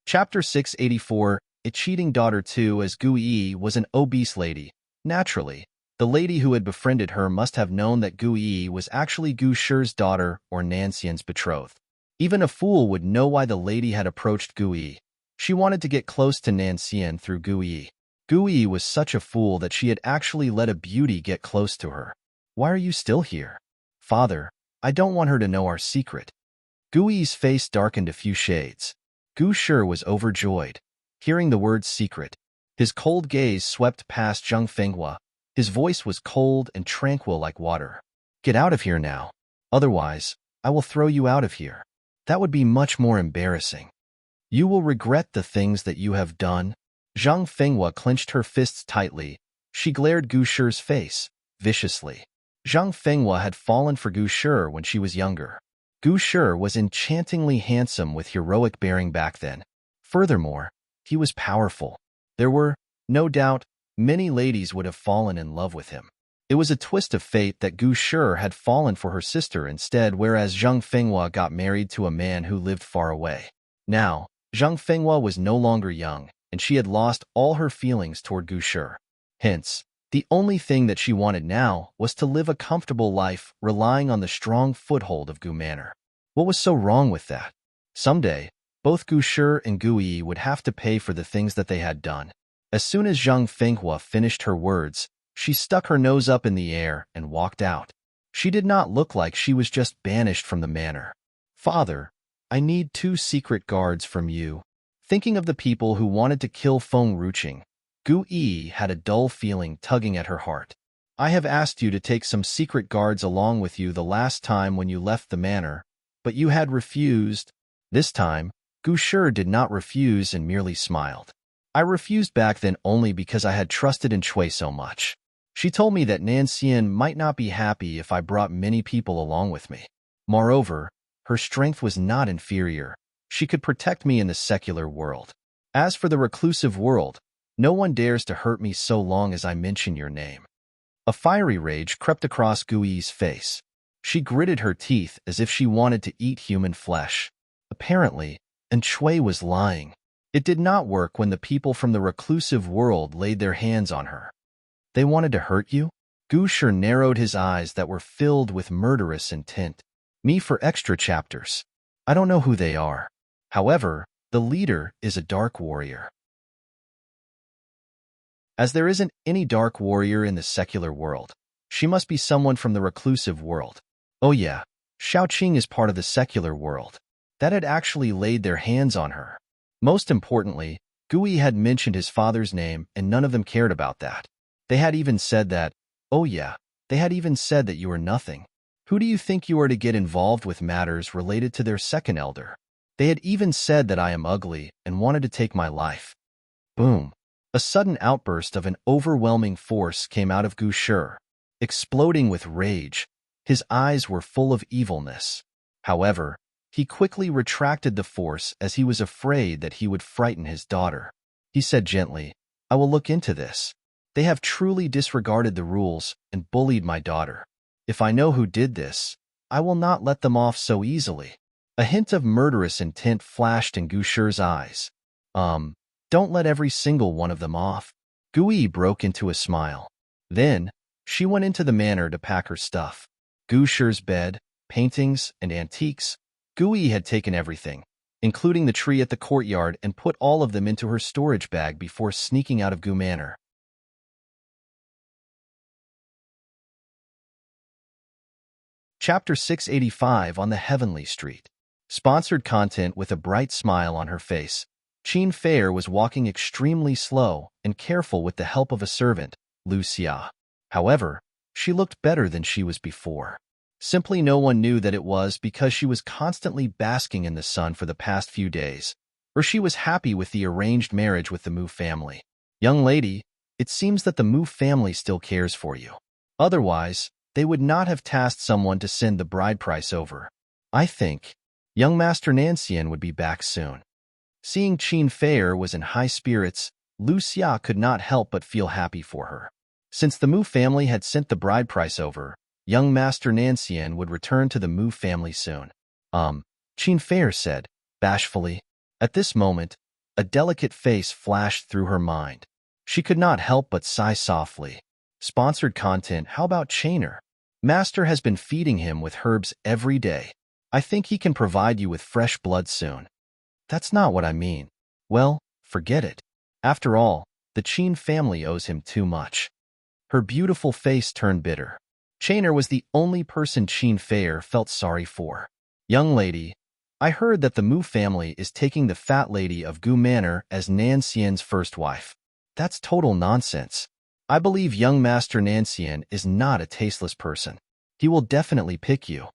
Chapter 684, A Cheating Daughter 2. As Gu Yi was an obese lady, naturally, the lady who had befriended her must have known that Gu Yi was actually Gu Shi's daughter or Nanxian's betrothed. Even a fool would know why the lady had approached Gu Yi. She wanted to get close to Nanxian through Gu Yi. Gu Yi was such a fool that she had actually let a beauty get close to her. Why are you still here? Father, I don't want her to know our secret. Gu Yi's face darkened a few shades. Gu Shi was overjoyed. Hearing the word secret, his cold gaze swept past Zheng Fenghua. His voice was cold and tranquil like water. Get out of here now. Otherwise, I will throw you out of here. That would be much more embarrassing. You will regret the things that you have done. Zheng Fenghua clenched her fists tightly. She glared Gu Shi's face viciously. Zheng Fenghua had fallen for Gu Shi when she was younger. Gu Shi was enchantingly handsome with heroic bearing back then. Furthermore, he was powerful. There were, no doubt, many ladies would have fallen in love with him. It was a twist of fate that Gu Shi had fallen for her sister instead, whereas Zheng Fenghua got married to a man who lived far away. Now, Zheng Fenghua was no longer young, and she had lost all her feelings toward Gu Shi. Hence, the only thing that she wanted now was to live a comfortable life, relying on the strong foothold of Gu Manor. What was so wrong with that? Someday, both Gu Shi and Gu Yi would have to pay for the things that they had done. As soon as Zheng Fenghua finished her words, she stuck her nose up in the air and walked out. She did not look like she was just banished from the manor. Father, I need 2 secret guards from you. Thinking of the people who wanted to kill Feng Ruqing, Gu Yi had a dull feeling tugging at her heart. I have asked you to take some secret guards along with you the last time when you left the manor, but you had refused. This time, Gu Shi did not refuse and merely smiled. I refused back then only because I had trusted in Chui so much. She told me that Nanxian might not be happy if I brought many people along with me. Moreover, Her strength was not inferior. She could protect me in the secular world. As for the reclusive world, no one dares to hurt me so long as I mention your name. A fiery rage crept across Gui's face. She gritted her teeth as if she wanted to eat human flesh. Apparently, Shui was lying. It did not work when the people from the reclusive world laid their hands on her. They wanted to hurt you? Gu Shi narrowed his eyes that were filled with murderous intent. Me for extra chapters. I don't know who they are. However, the leader is a dark warrior. As there isn't any dark warrior in the secular world, she must be someone from the reclusive world. Oh yeah, Shaoqing is part of the secular world. That had actually laid their hands on her. Most importantly, Gui had mentioned his father's name and none of them cared about that. They had even said that, oh yeah, they had even said that you are nothing. Who do you think you are to get involved with matters related to their second elder? They had even said that I am ugly and wanted to take my life. Boom. A sudden outburst of an overwhelming force came out of Gu Shi. Exploding with rage, his eyes were full of evilness. However, he quickly retracted the force as he was afraid that he would frighten his daughter. He said gently, I will look into this. They have truly disregarded the rules and bullied my daughter. If I know who did this, I will not let them off so easily. A hint of murderous intent flashed in Gu Shi's eyes. Don't let every single one of them off. Gui broke into a smile. Then, she went into the manor to pack her stuff. Gu Shi's bed, paintings, and antiques. Gui had taken everything, including the tree at the courtyard, and put all of them into her storage bag before sneaking out of Gu Manor. Chapter 685 on the Heavenly Street. Sponsored content. With a bright smile on her face, Qin Fair was walking extremely slow and careful with the help of a servant, Lu Xia. However, she looked better than she was before. Simply no one knew that it was because she was constantly basking in the sun for the past few days, or she was happy with the arranged marriage with the Mu family. Young lady, it seems that the Mu family still cares for you. Otherwise, they would not have tasked someone to send the bride price over. I think young Master Nancian would be back soon. Seeing Qin Fair was in high spirits, Lu Xia could not help but feel happy for her. Since the Mu family had sent the bride price over, young Master Nancian would return to the Mu family soon. Qin Fair said, bashfully. At this moment, a delicate face flashed through her mind. She could not help but sigh softly. Sponsored content. How about Chainer? Master has been feeding him with herbs every day. I think he can provide you with fresh blood soon. That's not what I mean. Well, forget it. After all, the Qin family owes him too much. Her beautiful face turned bitter. Chainer was the only person Qin Fair felt sorry for. Young lady, I heard that the Mu family is taking the fat lady of Gu Manor as Nancian's first wife. That's total nonsense. I believe young Master Nancian is not a tasteless person. He will definitely pick you.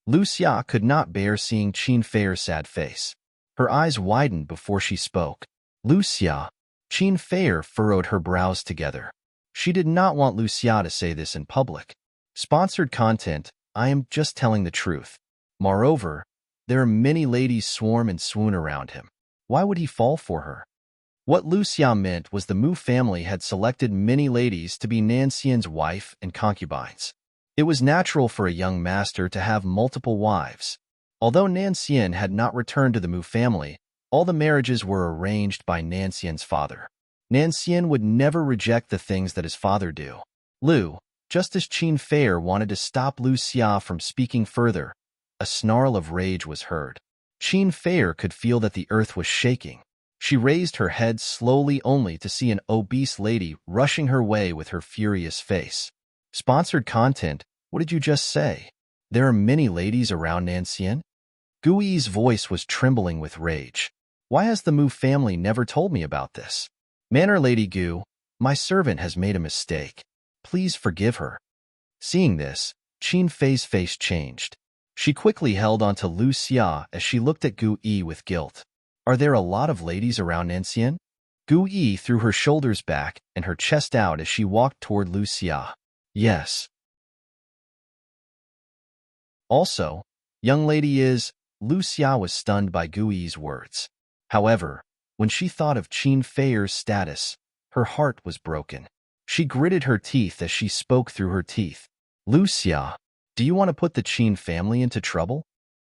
Lu Xia could not bear seeing Qin Fair's sad face. Her eyes widened before she spoke. Lu Xia. Qin Fair furrowed her brows together. She did not want Lu Xia to say this in public. Sponsored content. I am just telling the truth. Moreover, there are many ladies swarm and swoon around him. Why would he fall for her? What Lu Xia meant was the Mu family had selected many ladies to be Nancian's wife and concubines. It was natural for a young master to have multiple wives. Although Nancian had not returned to the Mu family, all the marriages were arranged by Nancian's father. Nancian would never reject the things that his father do. Just as Qin Fair wanted to stop Lu Xia from speaking further, a snarl of rage was heard. Qin Fair could feel that the earth was shaking. She raised her head slowly only to see an obese lady rushing her way with her furious face. Sponsored content. What did you just say? There are many ladies around Nancian? Gui's voice was trembling with rage. Why has the Mu family never told me about this? Manor Lady Gu, my servant has made a mistake. Please forgive her. Seeing this, Qin Fei's face changed. She quickly held onto Lu Xia as she looked at Gui with guilt. Are there a lot of ladies around Nancian? Gui threw her shoulders back and her chest out as she walked toward Lu Xia. Yes. Also, Young lady is, Lucia was stunned by Gui's words. However, when she thought of Qin Feier's status, her heart was broken. She gritted her teeth as she spoke through her teeth. Lucia, do you want to put the Qin family into trouble?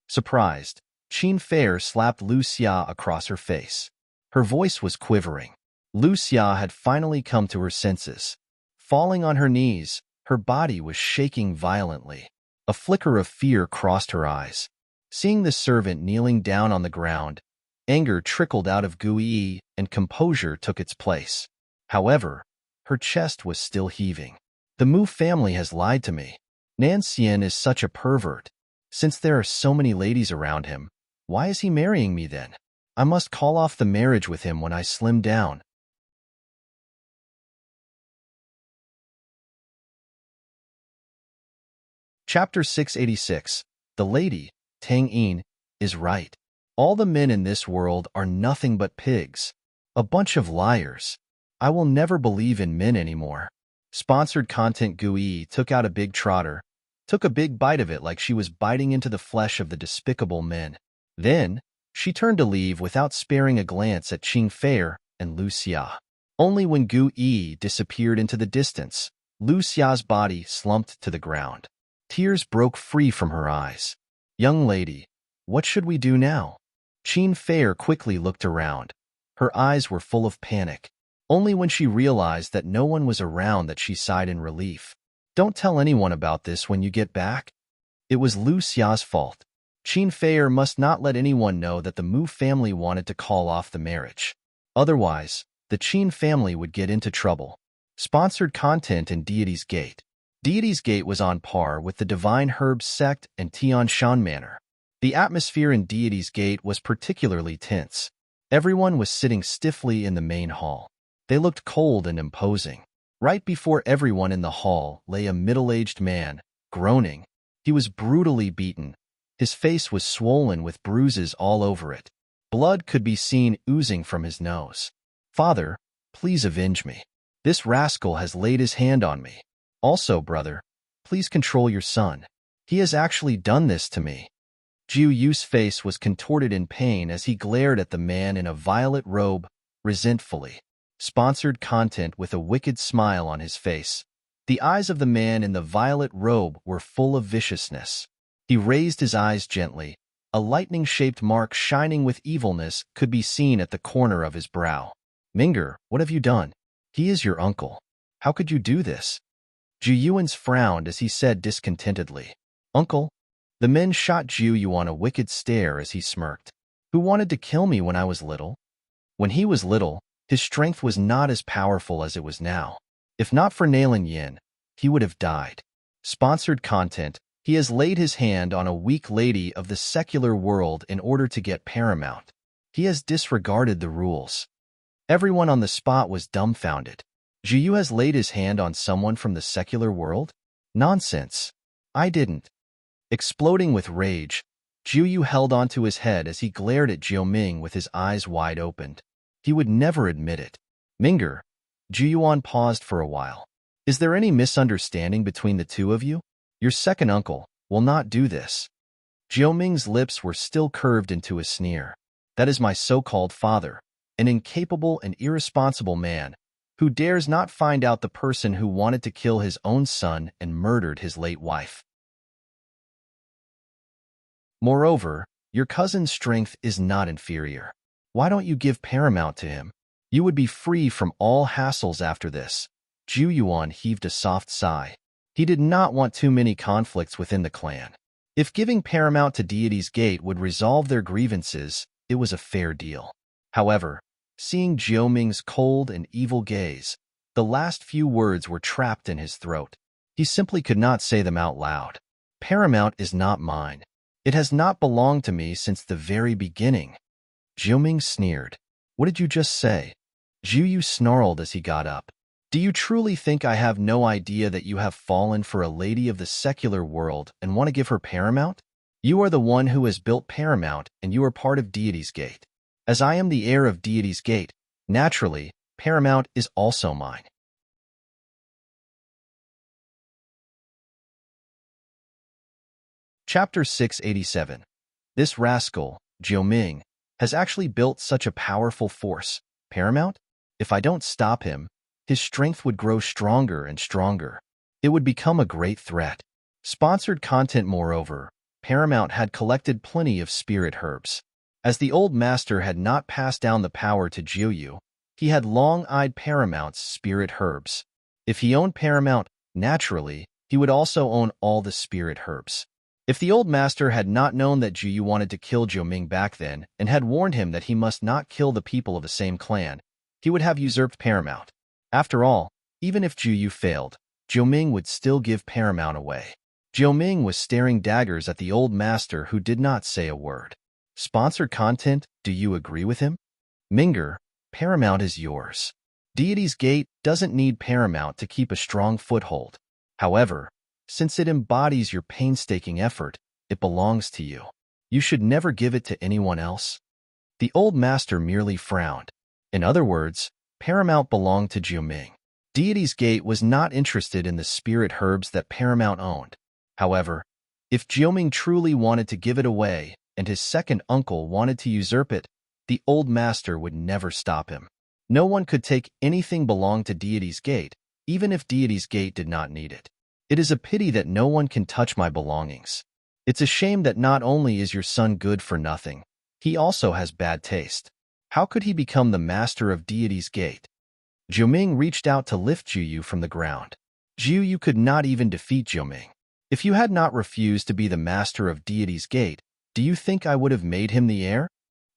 Surprised, Qin Feier slapped Lucia across her face. Her voice was quivering. Lucia had finally come to her senses. Falling on her knees, her body was shaking violently. A flicker of fear crossed her eyes. Seeing the servant kneeling down on the ground, anger trickled out of Gui and composure took its place. However, her chest was still heaving. The Mu family has lied to me. Nancian is such a pervert. Since there are so many ladies around him, why is he marrying me then? I must call off the marriage with him when I slim down. Chapter 686. The lady, Tang Yin, is right. All the men in this world are nothing but pigs. A bunch of liars. I will never believe in men anymore. Sponsored content. Gui took out a big trotter, took a big bite of it like she was biting into the flesh of the despicable men. Then, she turned to leave without sparing a glance at Qin Feier and Lucia. Only when Gui disappeared into the distance, Lucia's body slumped to the ground. Tears broke free from her eyes. Young lady, what should we do now? Qin Feier quickly looked around. Her eyes were full of panic. Only when she realized that no one was around that she sighed in relief. Don't tell anyone about this when you get back. It was Lucia's fault. Qin Feier must not let anyone know that the Mu family wanted to call off the marriage. Otherwise, the Qin family would get into trouble. Sponsored content in Deity's Gate. Deity's Gate was on par with the Divine Herb sect and Tian Shan Manor. The atmosphere in Deity's Gate was particularly tense. Everyone was sitting stiffly in the main hall. They looked cold and imposing. Right before everyone in the hall lay a middle-aged man, groaning. He was brutally beaten. His face was swollen with bruises all over it. Blood could be seen oozing from his nose. Father, please avenge me. This rascal has laid his hand on me. Also, brother, please control your son. He has actually done this to me. Jiu Yu's face was contorted in pain as he glared at the man in a violet robe, resentfully. Sponsored content with a wicked smile on his face. The eyes of the man in the violet robe were full of viciousness. He raised his eyes gently. A lightning-shaped mark shining with evilness could be seen at the corner of his brow. Minger, what have you done? He is your uncle. How could you do this? Jiu Yuan's frowned as he said discontentedly. Uncle? The men shot Jiu Yuan a wicked stare as he smirked. Who wanted to kill me when I was little? When he was little, his strength was not as powerful as it was now. If not for Nailan Yin, he would have died. Sponsored content. He has laid his hand on a weak lady of the secular world in order to get paramount. He has disregarded the rules. Everyone on the spot was dumbfounded. Jiu has laid his hand on someone from the secular world? Nonsense. I didn't. Exploding with rage, Jiu held onto his head as he glared at Jiuming with his eyes wide opened. He would never admit it. Minger, Jiuyuan paused for a while. Is there any misunderstanding between the two of you? Your second uncle will not do this. Jiuming's lips were still curved into a sneer. That is my so-called father, an incapable and irresponsible man, who dares not find out the person who wanted to kill his own son and murdered his late wife. Moreover, your cousin's strength is not inferior. Why don't you give paramount to him? You would be free from all hassles after this. Jiu Yuan heaved a soft sigh. He did not want too many conflicts within the clan. If giving paramount to Deity's Gate would resolve their grievances, it was a fair deal. However, seeing Jiuming's cold and evil gaze, the last few words were trapped in his throat. He simply could not say them out loud. Paramount is not mine. It has not belonged to me since the very beginning. Jiuming sneered. What did you just say? Jiu Yu snarled as he got up. Do you truly think I have no idea that you have fallen for a lady of the secular world and want to give her paramount? You are the one who has built paramount and you are part of Deity's Gate. As I am the heir of Deity's Gate, naturally, paramount is also mine. Chapter 687. This rascal, Jiuming, has actually built such a powerful force. Paramount? If I don't stop him, his strength would grow stronger and stronger. It would become a great threat. Sponsored content. Moreover, Paramount had collected plenty of spirit herbs. As the old master had not passed down the power to Jiuyu, he had long-eyed Paramount's spirit herbs. If he owned Paramount, naturally, he would also own all the spirit herbs. If the old master had not known that Jiuyu wanted to kill Jiuming back then and had warned him that he must not kill the people of the same clan, he would have usurped Paramount. After all, even if Jiuyu failed, Jiuming would still give Paramount away. Jiuming was staring daggers at the old master who did not say a word. Sponsored content, do you agree with him? Minger, Paramount is yours. Deity's Gate doesn't need Paramount to keep a strong foothold. However, since it embodies your painstaking effort, it belongs to you. You should never give it to anyone else. The old master merely frowned. In other words, Paramount belonged to Jiuming. Deity's Gate was not interested in the spirit herbs that Paramount owned. However, if Jiuming truly wanted to give it away and his second uncle wanted to usurp it, the old master would never stop him. No one could take anything belonging to Deity's Gate, even if Deity's Gate did not need it. It is a pity that no one can touch my belongings. It's a shame that not only is your son good for nothing, he also has bad taste. How could he become the master of Deity's Gate? Jiuming reached out to lift Jiuyu from the ground. Jiuyu could not even defeat Jiuming. If you had not refused to be the master of Deity's Gate, do you think I would have made him the heir?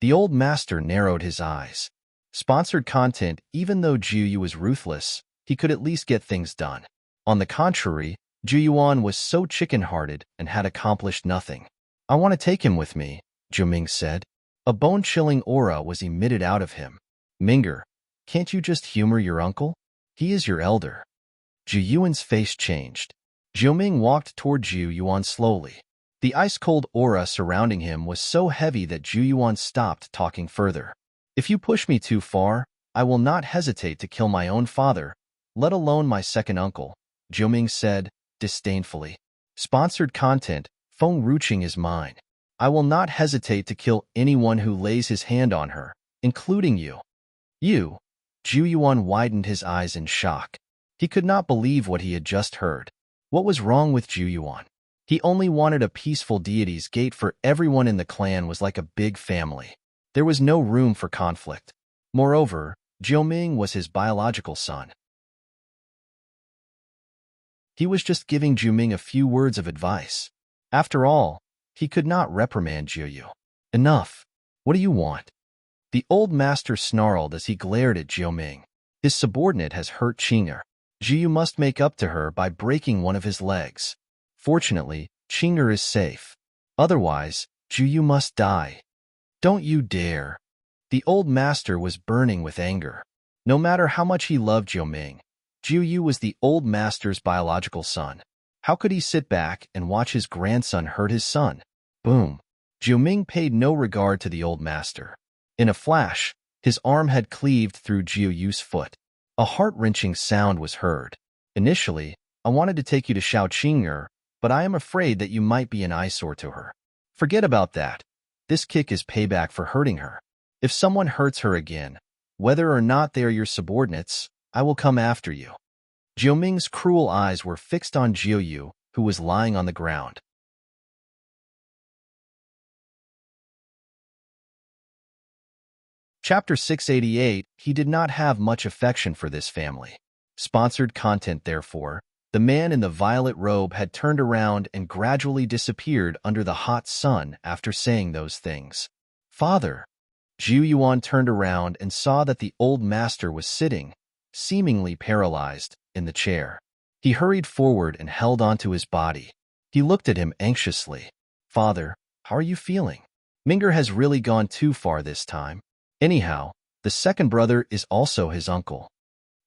The old master narrowed his eyes. Sponsored content. Even though Jiuyu was ruthless, he could at least get things done. On the contrary, Jiuyuan was so chicken-hearted and had accomplished nothing. I want to take him with me, Jiuming said. A bone-chilling aura was emitted out of him. Minger, can't you just humor your uncle? He is your elder. Jiuyuan's face changed. Jiuming walked toward Jiuyuan slowly. The ice-cold aura surrounding him was so heavy that Jiuyuan stopped talking further. If you push me too far, I will not hesitate to kill my own father, let alone my second uncle, Jiuming said, disdainfully. Sponsored content. Feng Ruqing is mine. I will not hesitate to kill anyone who lays his hand on her, including you. You? Jiuyuan widened his eyes in shock. He could not believe what he had just heard. What was wrong with Jiuyuan? He only wanted a peaceful Deity's Gate for everyone in the clan was like a big family. There was no room for conflict. Moreover, Jiuming was his biological son. He was just giving Jiuming a few words of advice. After all, he could not reprimand Jiuyu. Enough. What do you want? The old master snarled as he glared at Jiuming. His subordinate has hurt Qinger. Jiuyu must make up to her by breaking one of his legs. Fortunately, Qinger is safe. Otherwise, Jiuyu must die. Don't you dare. The old master was burning with anger. No matter how much he loved Jiuming, Jiuyu was the old master's biological son. How could he sit back and watch his grandson hurt his son? Boom. Jiuming paid no regard to the old master. In a flash, his arm had cleaved through Jiuyu's foot. A heart-wrenching sound was heard. Initially, I wanted to take you to Qinger, but I am afraid that you might be an eyesore to her. Forget about that. This kick is payback for hurting her. If someone hurts her again, whether or not they are your subordinates, I will come after you. Jiuming's cruel eyes were fixed on Jiuyu, who was lying on the ground. Chapter 688. He did not have much affection for this family. Sponsored content. Therefore, the man in the violet robe had turned around and gradually disappeared under the hot sun after saying those things. Father. Jiuyuan turned around and saw that the old master was sitting, seemingly paralyzed, in the chair. He hurried forward and held onto his body. He looked at him anxiously. Father, how are you feeling? Minger has really gone too far this time. Anyhow, the second brother is also his uncle.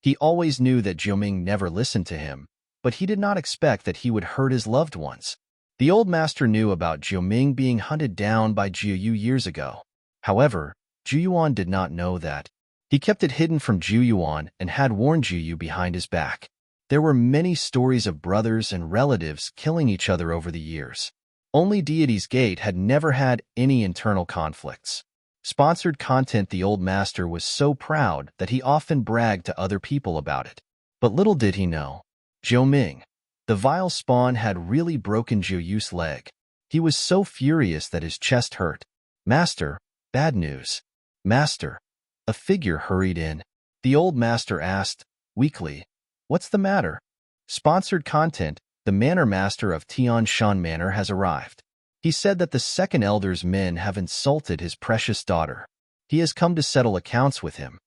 He always knew that Jiuming never listened to him, but he did not expect that he would hurt his loved ones. The old master knew about Jiuming being hunted down by Jiuyu years ago. However, Jiuyuan did not know that. He kept it hidden from Jiuyuan and had warned Jiuyu behind his back. There were many stories of brothers and relatives killing each other over the years. Only Deity's Gate had never had any internal conflicts. Sponsored content. The old master was so proud that he often bragged to other people about it. But little did he know, Zhou Ming, the vile spawn, had really broken Zhou Yu's leg. He was so furious that his chest hurt. Master, bad news. Master. A figure hurried in. The old master asked, weakly, what's the matter? Sponsored content. The manor master of Tianshan Manor has arrived. He said that the second elder's men have insulted his precious daughter. He has come to settle accounts with him.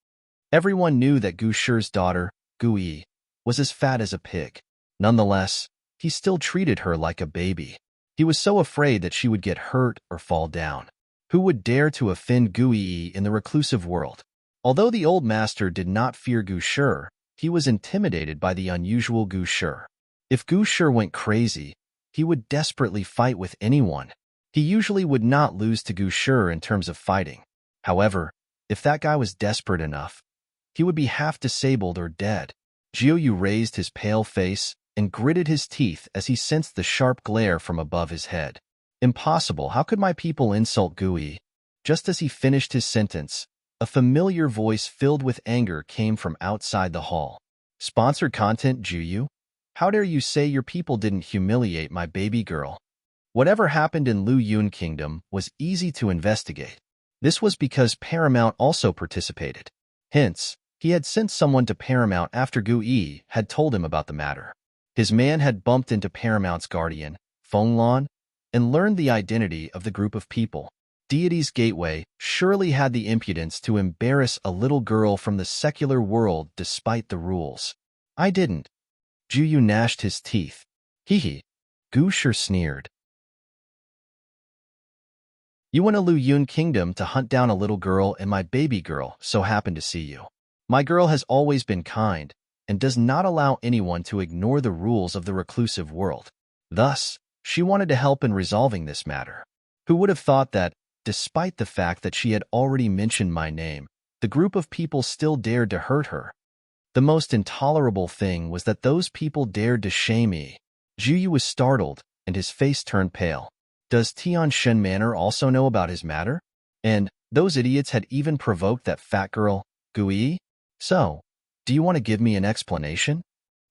Everyone knew that Gu Shi's daughter, Gu Yi, was as fat as a pig. Nonetheless, he still treated her like a baby. He was so afraid that she would get hurt or fall down. Who would dare to offend Gu Yi in the reclusive world? Although the old master did not fear Gu Shi, he was intimidated by the unusual Gu Shi. If Gu Shi went crazy, he would desperately fight with anyone. He usually would not lose to Gu Shi in terms of fighting. However, if that guy was desperate enough, he would be half disabled or dead. Zhou Yu raised his pale face and gritted his teeth as he sensed the sharp glare from above his head. Impossible! How could my people insult Gu Yi? Just as he finished his sentence, a familiar voice filled with anger came from outside the hall. Sponsored content. Zhou Yu? How dare you say your people didn't humiliate my baby girl? Whatever happened in Lu Yun Kingdom was easy to investigate. This was because Paramount also participated. Hence, he had sent someone to Paramount after Gu Yi had told him about the matter. His man had bumped into Paramount's guardian, Feng Lan, and learned the identity of the group of people. Deity's Gateway surely had the impudence to embarrass a little girl from the secular world despite the rules. I didn't. Zhou Yu gnashed his teeth. Hee. Gu Shi sneered. You went to Lu Yun Kingdom to hunt down a little girl, and my baby girl so happened to see you. My girl has always been kind and does not allow anyone to ignore the rules of the reclusive world. Thus, she wanted to help in resolving this matter. Who would have thought that, despite the fact that she had already mentioned my name, the group of people still dared to hurt her? The most intolerable thing was that those people dared to shame me. Zhou Yu was startled, and his face turned pale. Does Tianshan Manor also know about his matter? And those idiots had even provoked that fat girl, Gu Yi? So, do you want to give me an explanation?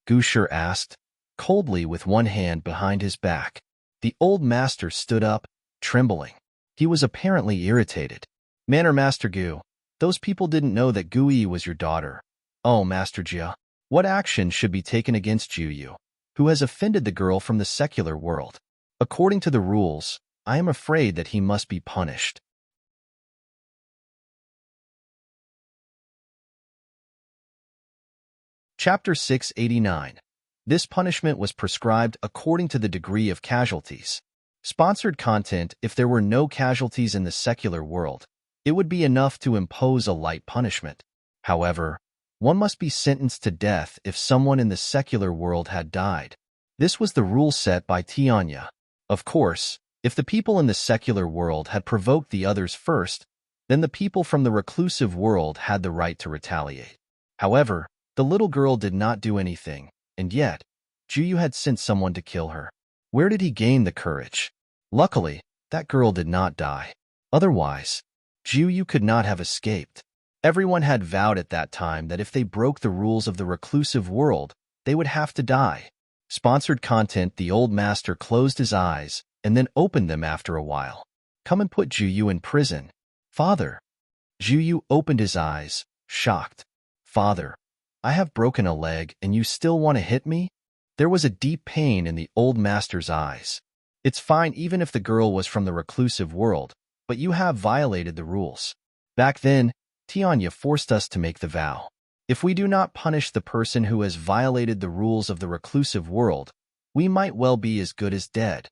Gu Shi asked, coldly, with one hand behind his back. The old master stood up, trembling. He was apparently irritated. Manor Master Gu, those people didn't know that Gu Yi was your daughter. Oh, Master Jia, what action should be taken against Zhou Yu, who has offended the girl from the secular world? According to the rules, I am afraid that he must be punished. Chapter 689. This punishment was prescribed according to the degree of casualties. Sponsored content. If there were no casualties in the secular world, it would be enough to impose a light punishment. However, one must be sentenced to death if someone in the secular world had died. This was the rule set by Tianya. Of course, if the people in the secular world had provoked the others first, then the people from the reclusive world had the right to retaliate. However, the little girl did not do anything, and yet, Zhou Yu had sent someone to kill her. Where did he gain the courage? Luckily, that girl did not die. Otherwise, Zhou Yu could not have escaped. Everyone had vowed at that time that if they broke the rules of the reclusive world, they would have to die. Sponsored content. The old master closed his eyes and then opened them after a while. Come and put Zhou Yu in prison. Father. Zhou Yu opened his eyes, shocked. Father, I have broken a leg and you still want to hit me? There was a deep pain in the old master's eyes. It's fine even if the girl was from the reclusive world, but you have violated the rules. Back then, Tianya forced us to make the vow. If we do not punish the person who has violated the rules of the reclusive world, we might well be as good as dead.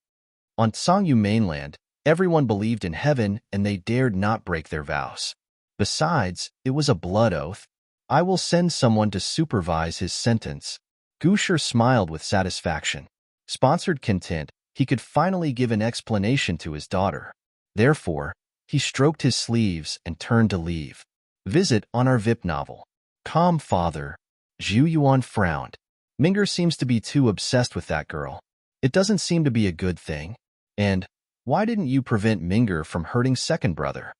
On Sangyu mainland, everyone believed in heaven and they dared not break their vows. Besides, it was a blood oath. I will send someone to supervise his sentence. Gu Shi smiled with satisfaction. Sponsored content. He could finally give an explanation to his daughter. Therefore, he stroked his sleeves and turned to leave. Visit on our VIP novel. Calm, father. Zhu Yuan frowned. Minger seems to be too obsessed with that girl. It doesn't seem to be a good thing. And why didn't you prevent Minger from hurting second brother?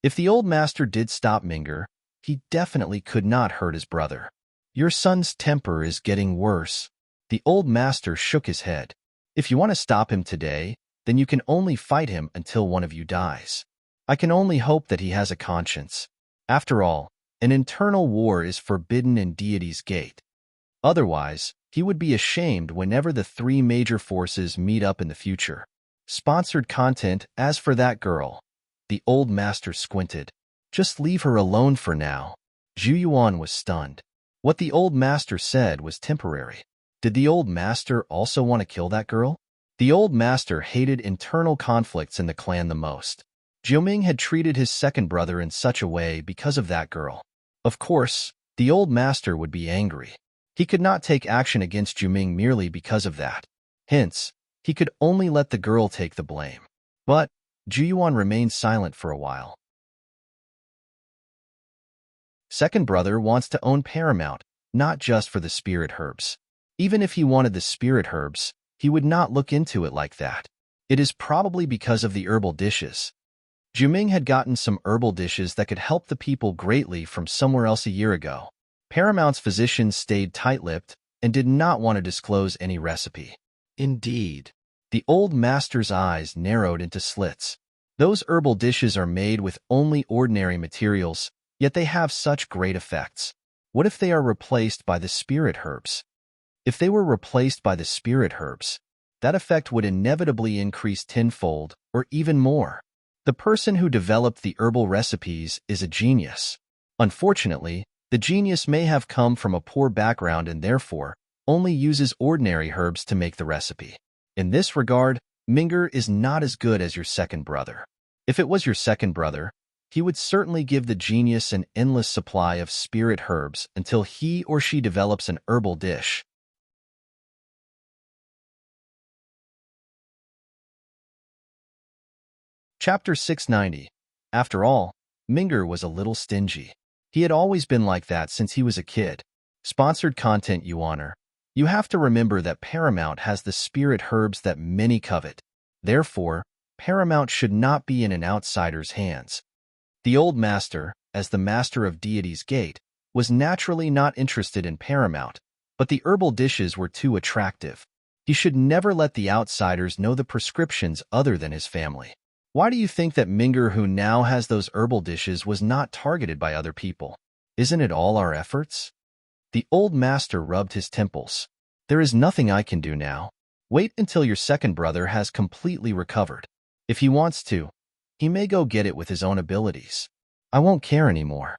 If the old master did stop Minger, he definitely could not hurt his brother. Your son's temper is getting worse. The old master shook his head. If you want to stop him today, then you can only fight him until one of you dies. I can only hope that he has a conscience. After all, an internal war is forbidden in Deity's Gate. Otherwise, he would be ashamed whenever the three major forces meet up in the future. Sponsored content. As for that girl, the old master squinted. Just leave her alone for now. Zhu Yuan was stunned. What the old master said was temporary. Did the old master also want to kill that girl? The old master hated internal conflicts in the clan the most. Jiuming had treated his second brother in such a way because of that girl. Of course, the old master would be angry. He could not take action against Jiuming merely because of that. Hence, he could only let the girl take the blame. But Zhu Yuan remained silent for a while. Second brother wants to own Paramount, not just for the spirit herbs. Even if he wanted the spirit herbs, he would not look into it like that. It is probably because of the herbal dishes. Jiuming had gotten some herbal dishes that could help the people greatly from somewhere else a year ago. Paramount's physicians stayed tight-lipped and did not want to disclose any recipe. Indeed. The old master's eyes narrowed into slits. Those herbal dishes are made with only ordinary materials, yet they have such great effects. What if they are replaced by the spirit herbs? If they were replaced by the spirit herbs, that effect would inevitably increase tenfold or even more. The person who developed the herbal recipes is a genius. Unfortunately, the genius may have come from a poor background and therefore only uses ordinary herbs to make the recipe. In this regard, Minger is not as good as your second brother. If it was your second brother, he would certainly give the genius an endless supply of spirit herbs until he or she develops an herbal dish. Chapter 690. After all, Minger was a little stingy. He had always been like that since he was a kid. Sponsored content, you honor. You have to remember that Paramount has the spirit herbs that many covet. Therefore, Paramount should not be in an outsider's hands. The old master, as the master of Deity's Gate, was naturally not interested in Paramount, but the herbal dishes were too attractive. He should never let the outsiders know the prescriptions other than his family. Why do you think that Minger, who now has those herbal dishes, was not targeted by other people? Isn't it all our efforts? The old master rubbed his temples. There is nothing I can do now. Wait until your second brother has completely recovered. If he wants to, he may go get it with his own abilities. I won't care anymore.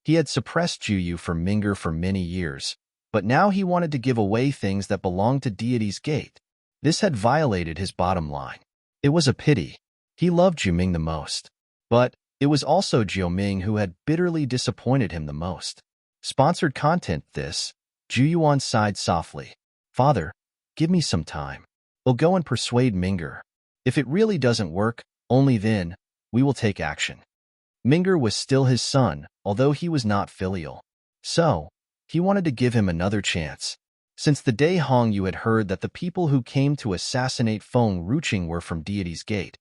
He had suppressed Juyu for Minger for many years, but now he wanted to give away things that belonged to Deity's Gate. This had violated his bottom line. It was a pity. He loved Jiuming the most. But it was also Jiuming who had bitterly disappointed him the most. Sponsored content. This. Zhu Yuan sighed softly. Father, give me some time. We'll go and persuade Minger. If it really doesn't work, only then, we will take action. Minger was still his son, although he was not filial. So, he wanted to give him another chance. Since the day Hong Yu had heard that the people who came to assassinate Feng Ruqing were from Deity's Gate,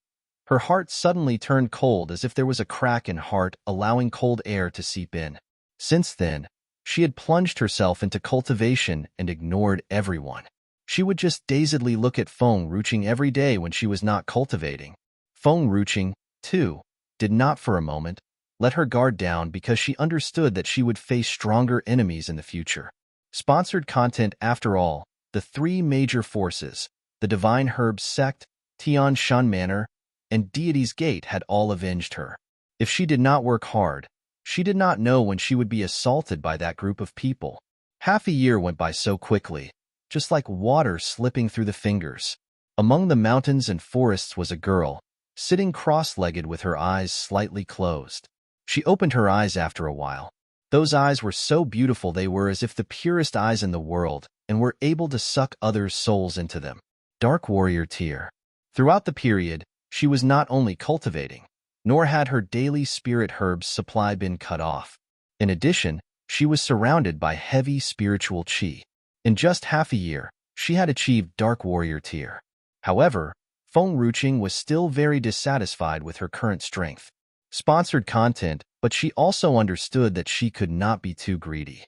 her heart suddenly turned cold as if there was a crack in heart allowing cold air to seep in. Since then, she had plunged herself into cultivation and ignored everyone. She would just dazedly look at Feng Ruqing every day when she was not cultivating. Feng Ruqing, too, did not for a moment let her guard down because she understood that she would face stronger enemies in the future. Sponsored content. After all, the three major forces, the Divine Herbs Sect, Tian Shan Manor, and Deity's Gate had all avenged her. If she did not work hard, she did not know when she would be assaulted by that group of people. Half a year went by so quickly, just like water slipping through the fingers. Among the mountains and forests was a girl, sitting cross-legged with her eyes slightly closed. She opened her eyes after a while. Those eyes were so beautiful they were as if the purest eyes in the world and were able to suck others' souls into them. Dark Warrior Tear. Throughout the period, she was not only cultivating, nor had her daily spirit herbs supply been cut off. In addition, she was surrounded by heavy spiritual qi. In just half a year, she had achieved Dark Warrior Tier. However, Feng Ruching was still very dissatisfied with her current strength. Sponsored content, but she also understood that she could not be too greedy.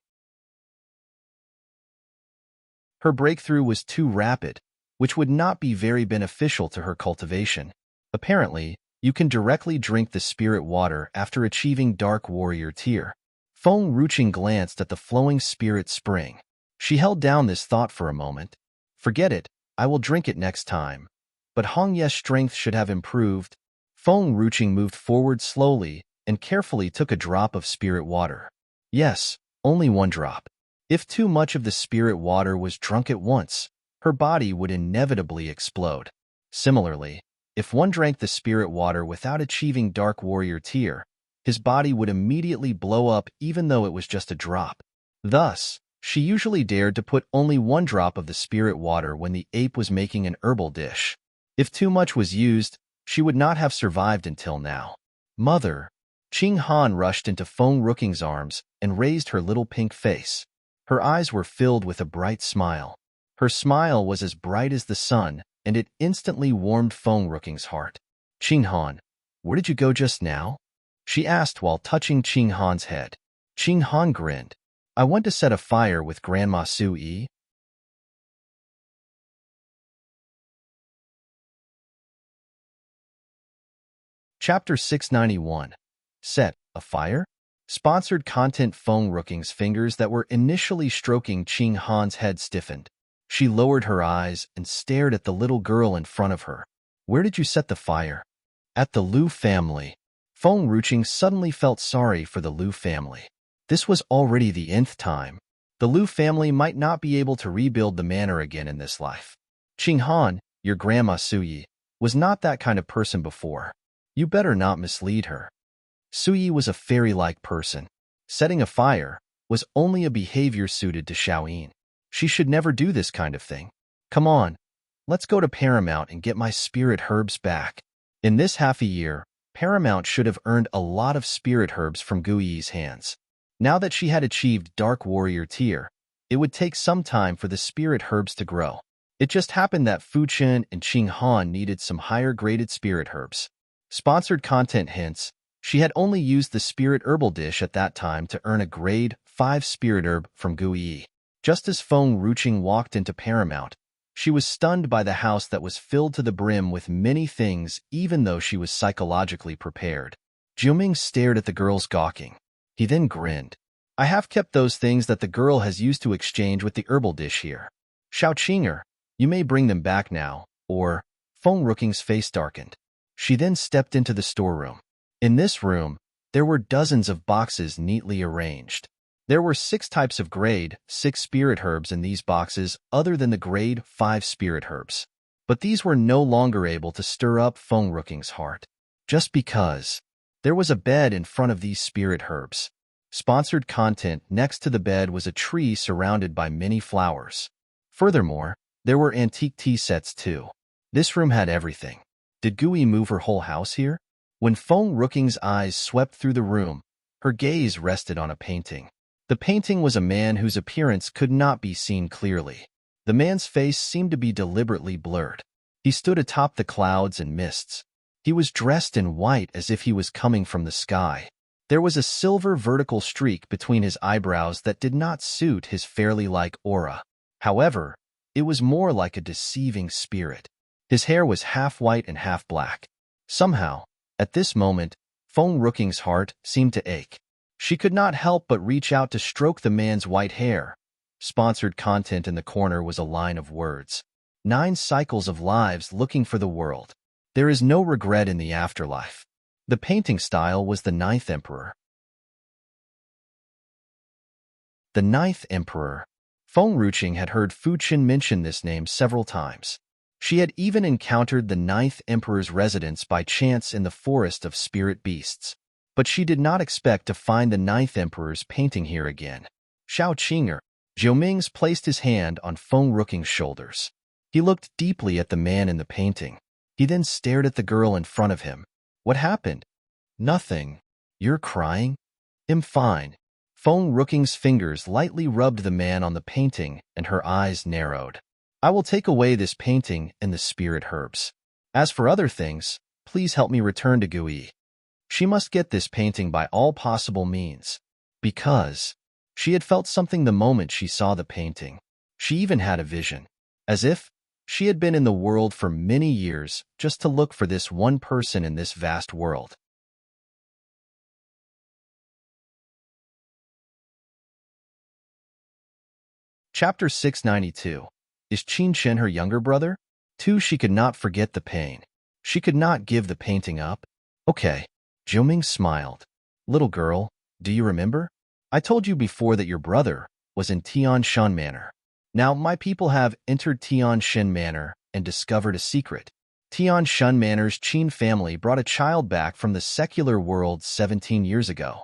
Her breakthrough was too rapid, which would not be very beneficial to her cultivation. Apparently, you can directly drink the spirit water after achieving Dark Warrior tier. Feng Ruching glanced at the flowing spirit spring. She held down this thought for a moment. Forget it, I will drink it next time. But Hong Ye's strength should have improved. Feng Ruching moved forward slowly and carefully took a drop of spirit water. Yes, only one drop. If too much of the spirit water was drunk at once, her body would inevitably explode. Similarly, if one drank the spirit water without achieving Dark Warrior tier, his body would immediately blow up even though it was just a drop. Thus, she usually dared to put only one drop of the spirit water when the ape was making an herbal dish. If too much was used, she would not have survived until now. Mother! Qing Han rushed into Feng Ruching's arms and raised her little pink face. Her eyes were filled with a bright smile. Her smile was as bright as the sun, and it instantly warmed Feng Ruching's heart. Qing Han, where did you go just now? She asked while touching Qing Han's head. Qing Han grinned. I went to set a fire with Grandma Sui. Chapter 691. Set a fire? Sponsored content. Feng Ruching's fingers that were initially stroking Qing Han's head stiffened. She lowered her eyes and stared at the little girl in front of her. Where did you set the fire? At the Liu family. Feng Ruching suddenly felt sorry for the Liu family. This was already the nth time. The Liu family might not be able to rebuild the manor again in this life. Qing Han, your Grandma Suyi, was not that kind of person before. You better not mislead her. Suyi was a fairy-like person. Setting a fire was only a behavior suited to Shaoyin. She should never do this kind of thing. Come on, let's go to Paramount and get my spirit herbs back. In this half a year, Paramount should have earned a lot of spirit herbs from Guiyi's hands. Now that she had achieved Dark Warrior tier, it would take some time for the spirit herbs to grow. It just happened that Fu Chen and Qing Han needed some higher-graded spirit herbs. Sponsored content hints, she had only used the spirit herbal dish at that time to earn a grade 5 spirit herb from Guiyi. Just as Feng Ruching walked into Paramount, she was stunned by the house that was filled to the brim with many things even though she was psychologically prepared. Jiuming stared at the girl's gawking. He then grinned. I have kept those things that the girl has used to exchange with the herbal dish here. Xiaoqinger, you may bring them back now, or... Feng Ruching's face darkened. She then stepped into the storeroom. In this room, there were dozens of boxes neatly arranged. There were 6 types of grade 6 spirit herbs in these boxes other than the grade 5 spirit herbs. But these were no longer able to stir up Feng Ruching's heart. Just because. There was a bed in front of these spirit herbs. Sponsored content. Next to the bed was a tree surrounded by many flowers. Furthermore, there were antique tea sets too. This room had everything. Did Gui move her whole house here? When Feng Ruching's eyes swept through the room, her gaze rested on a painting. The painting was a man whose appearance could not be seen clearly. The man's face seemed to be deliberately blurred. He stood atop the clouds and mists. He was dressed in white as if he was coming from the sky. There was a silver vertical streak between his eyebrows that did not suit his fairy-like aura. However, it was more like a deceiving spirit. His hair was half white and half black. Somehow, at this moment, Feng Ruching's heart seemed to ache. She could not help but reach out to stroke the man's white hair. Sponsored content in the corner was a line of words. 9 cycles of lives looking for the world. There is no regret in the afterlife. The painting style was the 9th Emperor. The 9th Emperor. Feng Ruching had heard Fu Chen mention this name several times. She had even encountered the 9th Emperor's residence by chance in the forest of spirit beasts. But she did not expect to find the 9th Emperor's painting here again. Xiaoqinger. Jiuming placed his hand on Feng Ruching's shoulders. He looked deeply at the man in the painting. He then stared at the girl in front of him. What happened? Nothing. You're crying? I'm fine. Feng Ruching's fingers lightly rubbed the man on the painting and her eyes narrowed. I will take away this painting and the spirit herbs. As for other things, please help me return to Gui. She must get this painting by all possible means. Because she had felt something the moment she saw the painting. She even had a vision. As if she had been in the world for many years just to look for this one person in this vast world. Chapter 692. Is Qin Shen her younger brother? 2. She could not forget the pain. She could not give the painting up. Okay. Jiuming smiled. Little girl, do you remember? I told you before that your brother was in Tianshan Manor. Now my people have entered Tianshan Manor and discovered a secret. Tianshan Manor's Qin family brought a child back from the secular world 17 years ago.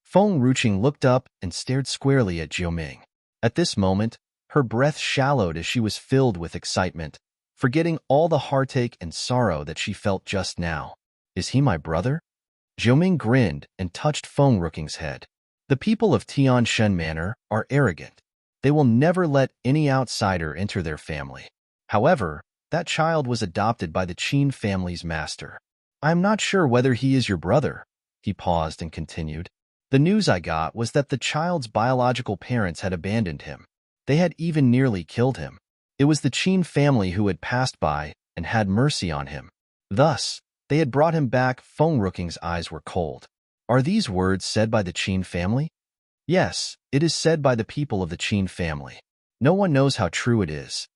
Feng Ruqing looked up and stared squarely at Jiuming. At this moment, her breath shallowed as she was filled with excitement, forgetting all the heartache and sorrow that she felt just now. Is he my brother? Jiuming grinned and touched Feng Ruqing's head. The people of Tianshan Manor are arrogant. They will never let any outsider enter their family. However, that child was adopted by the Qin family's master. I am not sure whether he is your brother. He paused and continued. The news I got was that the child's biological parents had abandoned him. They had even nearly killed him. It was the Qin family who had passed by and had mercy on him. Thus, they had brought him back. Feng Ruqing's eyes were cold. Are these words said by the Qin family? Yes, it is said by the people of the Qin family. No one knows how true it is.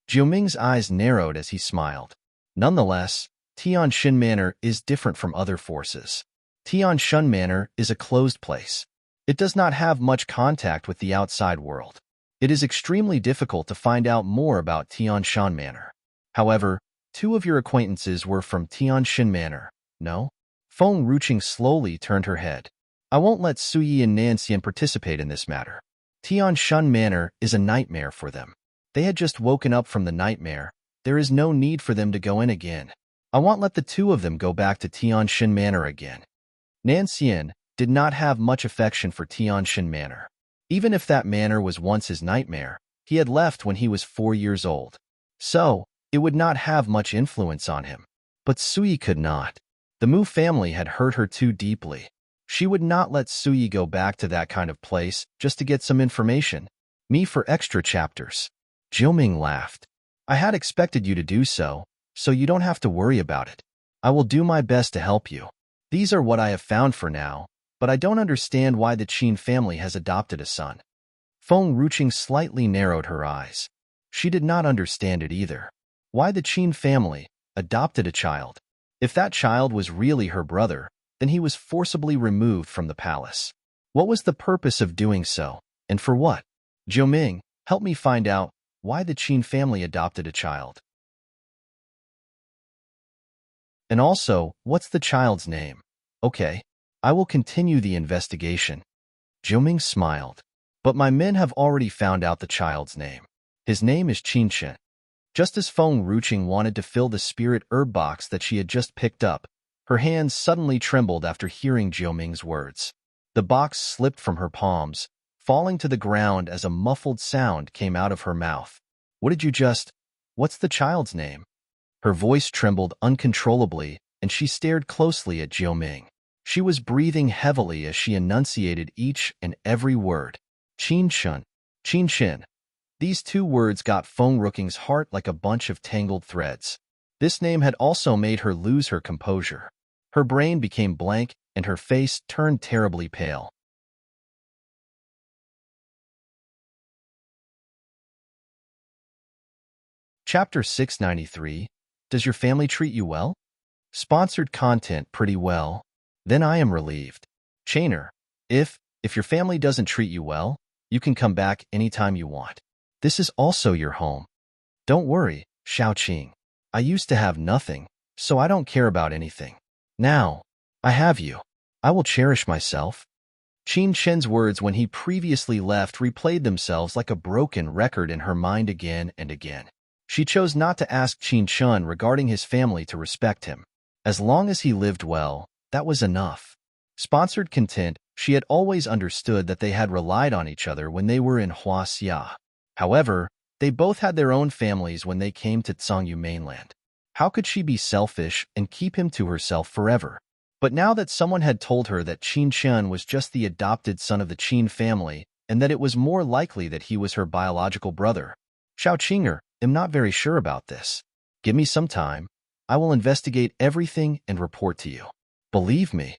Jiuming's eyes narrowed as he smiled. Nonetheless, Tianshan Manor is different from other forces. Tianshan Manor is a closed place. It does not have much contact with the outside world. It is extremely difficult to find out more about Tianshan Manor. However, 2 of your acquaintances were from Tianshan Manor, no? Feng Ruqing slowly turned her head. I won't let Suyi and Nanxian participate in this matter. Tianshan Manor is a nightmare for them. They had just woken up from the nightmare. There is no need for them to go in again. I won't let the 2 of them go back to Tianshan Manor again. Nanxian did not have much affection for Tianshan Manor. Even if that manor was once his nightmare, he had left when he was 4 years old. So, it would not have much influence on him. But Suyi could not. The Mu family had hurt her too deeply. She would not let Suyi go back to that kind of place just to get some information. Me for extra chapters. Jiuming laughed. I had expected you to do so, so you don't have to worry about it. I will do my best to help you. These are what I have found for now, but I don't understand why the Qin family has adopted a son. Feng Ruqing slightly narrowed her eyes. She did not understand it either. Why the Qin family adopted a child? If that child was really her brother, then he was forcibly removed from the palace. What was the purpose of doing so, and for what? Jiuming, help me find out why the Qin family adopted a child. And also, what's the child's name? Okay, I will continue the investigation. Jiuming smiled. But my men have already found out the child's name. His name is Qin Shen. Just as Feng Ruqing wanted to fill the spirit herb box that she had just picked up, her hands suddenly trembled after hearing Jiuming's words. The box slipped from her palms, falling to the ground as a muffled sound came out of her mouth. What did you just... What's the child's name? Her voice trembled uncontrollably, and she stared closely at Jiuming. She was breathing heavily as she enunciated each and every word. Qin Shen. Qin Shen. These 2 words got Feng Ruqing's heart like a bunch of tangled threads. This name had also made her lose her composure. Her brain became blank, and her face turned terribly pale. Chapter 693. Does your family treat you well? Sponsored content pretty well. Then I am relieved. Chainer. If your family doesn't treat you well, you can come back anytime you want. This is also your home. Don't worry, Xiaoqing. I used to have nothing, so I don't care about anything. Now, I have you. I will cherish myself. Qin Shen's words when he previously left replayed themselves like a broken record in her mind again and again. She chose not to ask Qin Shen regarding his family to respect him. As long as he lived well, that was enough. Sponsored content, she had always understood that they had relied on each other when they were in Huaxia. However, they both had their own families when they came to Tsangyu mainland. How could she be selfish and keep him to herself forever? But now that someone had told her that Qin Chen was just the adopted son of the Qin family and that it was more likely that he was her biological brother, Xiao Qinger, am not very sure about this. Give me some time. I will investigate everything and report to you. Believe me.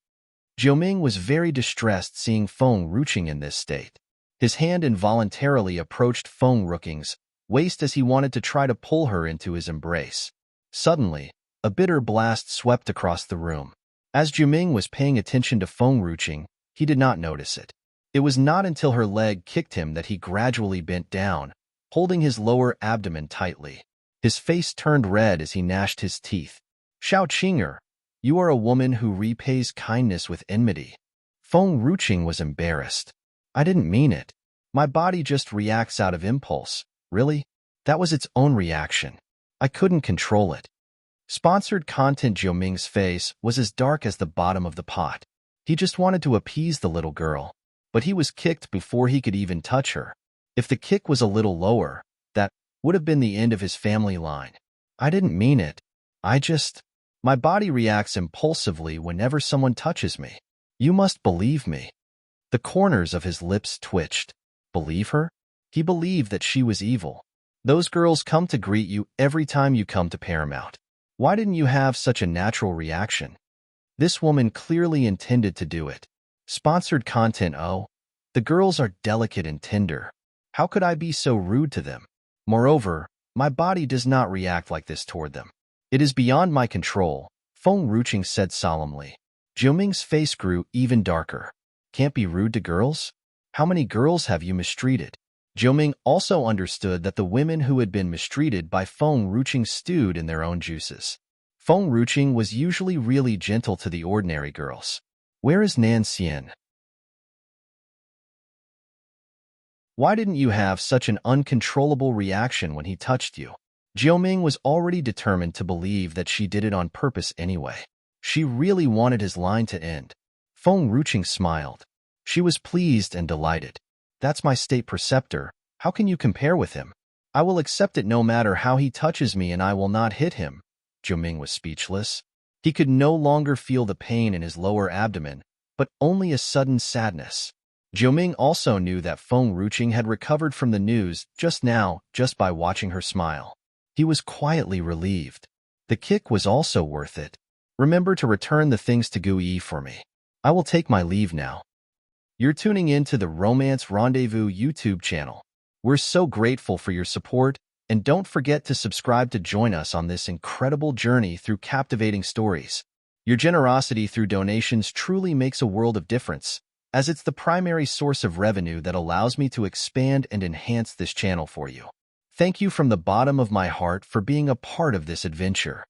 Jiuming was very distressed seeing Feng Ruqing in this state. His hand involuntarily approached Feng Ruqing's waist as he wanted to try to pull her into his embrace. Suddenly, a bitter blast swept across the room. As Jiuming was paying attention to Feng Ruqing, he did not notice it. It was not until her leg kicked him that he gradually bent down, holding his lower abdomen tightly. His face turned red as he gnashed his teeth. Xiao Qinger, you are a woman who repays kindness with enmity. Feng Ruqing was embarrassed. I didn't mean it. My body just reacts out of impulse. Really? That was its own reaction. I couldn't control it. Sponsored content. Jiuming's face was as dark as the bottom of the pot. He just wanted to appease the little girl, but he was kicked before he could even touch her. If the kick was a little lower, that would have been the end of his family line. I didn't mean it. My body reacts impulsively whenever someone touches me. You must believe me. The corners of his lips twitched. Believe her? He believed that she was evil. Those girls come to greet you every time you come to Paramount. Why didn't you have such a natural reaction? This woman clearly intended to do it. Sponsored content. Oh, the girls are delicate and tender. How could I be so rude to them? Moreover, my body does not react like this toward them. It is beyond my control, Feng Ruqing said solemnly. Jiuming's face grew even darker. Can't be rude to girls? How many girls have you mistreated? Jiuming also understood that the women who had been mistreated by Feng Ruqing stewed in their own juices. Feng Ruqing was usually really gentle to the ordinary girls. Where is Nanxian? Why didn't you have such an uncontrollable reaction when he touched you? Jiuming was already determined to believe that she did it on purpose anyway. She really wanted his line to end. Feng Ruqing smiled. She was pleased and delighted. That's my state preceptor. How can you compare with him? I will accept it no matter how he touches me and I will not hit him. Jiuming was speechless. He could no longer feel the pain in his lower abdomen, but only a sudden sadness. Jiuming also knew that Feng Ruqing had recovered from the news just now, just by watching her smile. He was quietly relieved. The kick was also worth it. Remember to return the things to Gu Yi for me. I will take my leave now. You're tuning in to the Romance Rendezvous YouTube channel. We're so grateful for your support, and don't forget to subscribe to join us on this incredible journey through captivating stories. Your generosity through donations truly makes a world of difference, as it's the primary source of revenue that allows me to expand and enhance this channel for you. Thank you from the bottom of my heart for being a part of this adventure.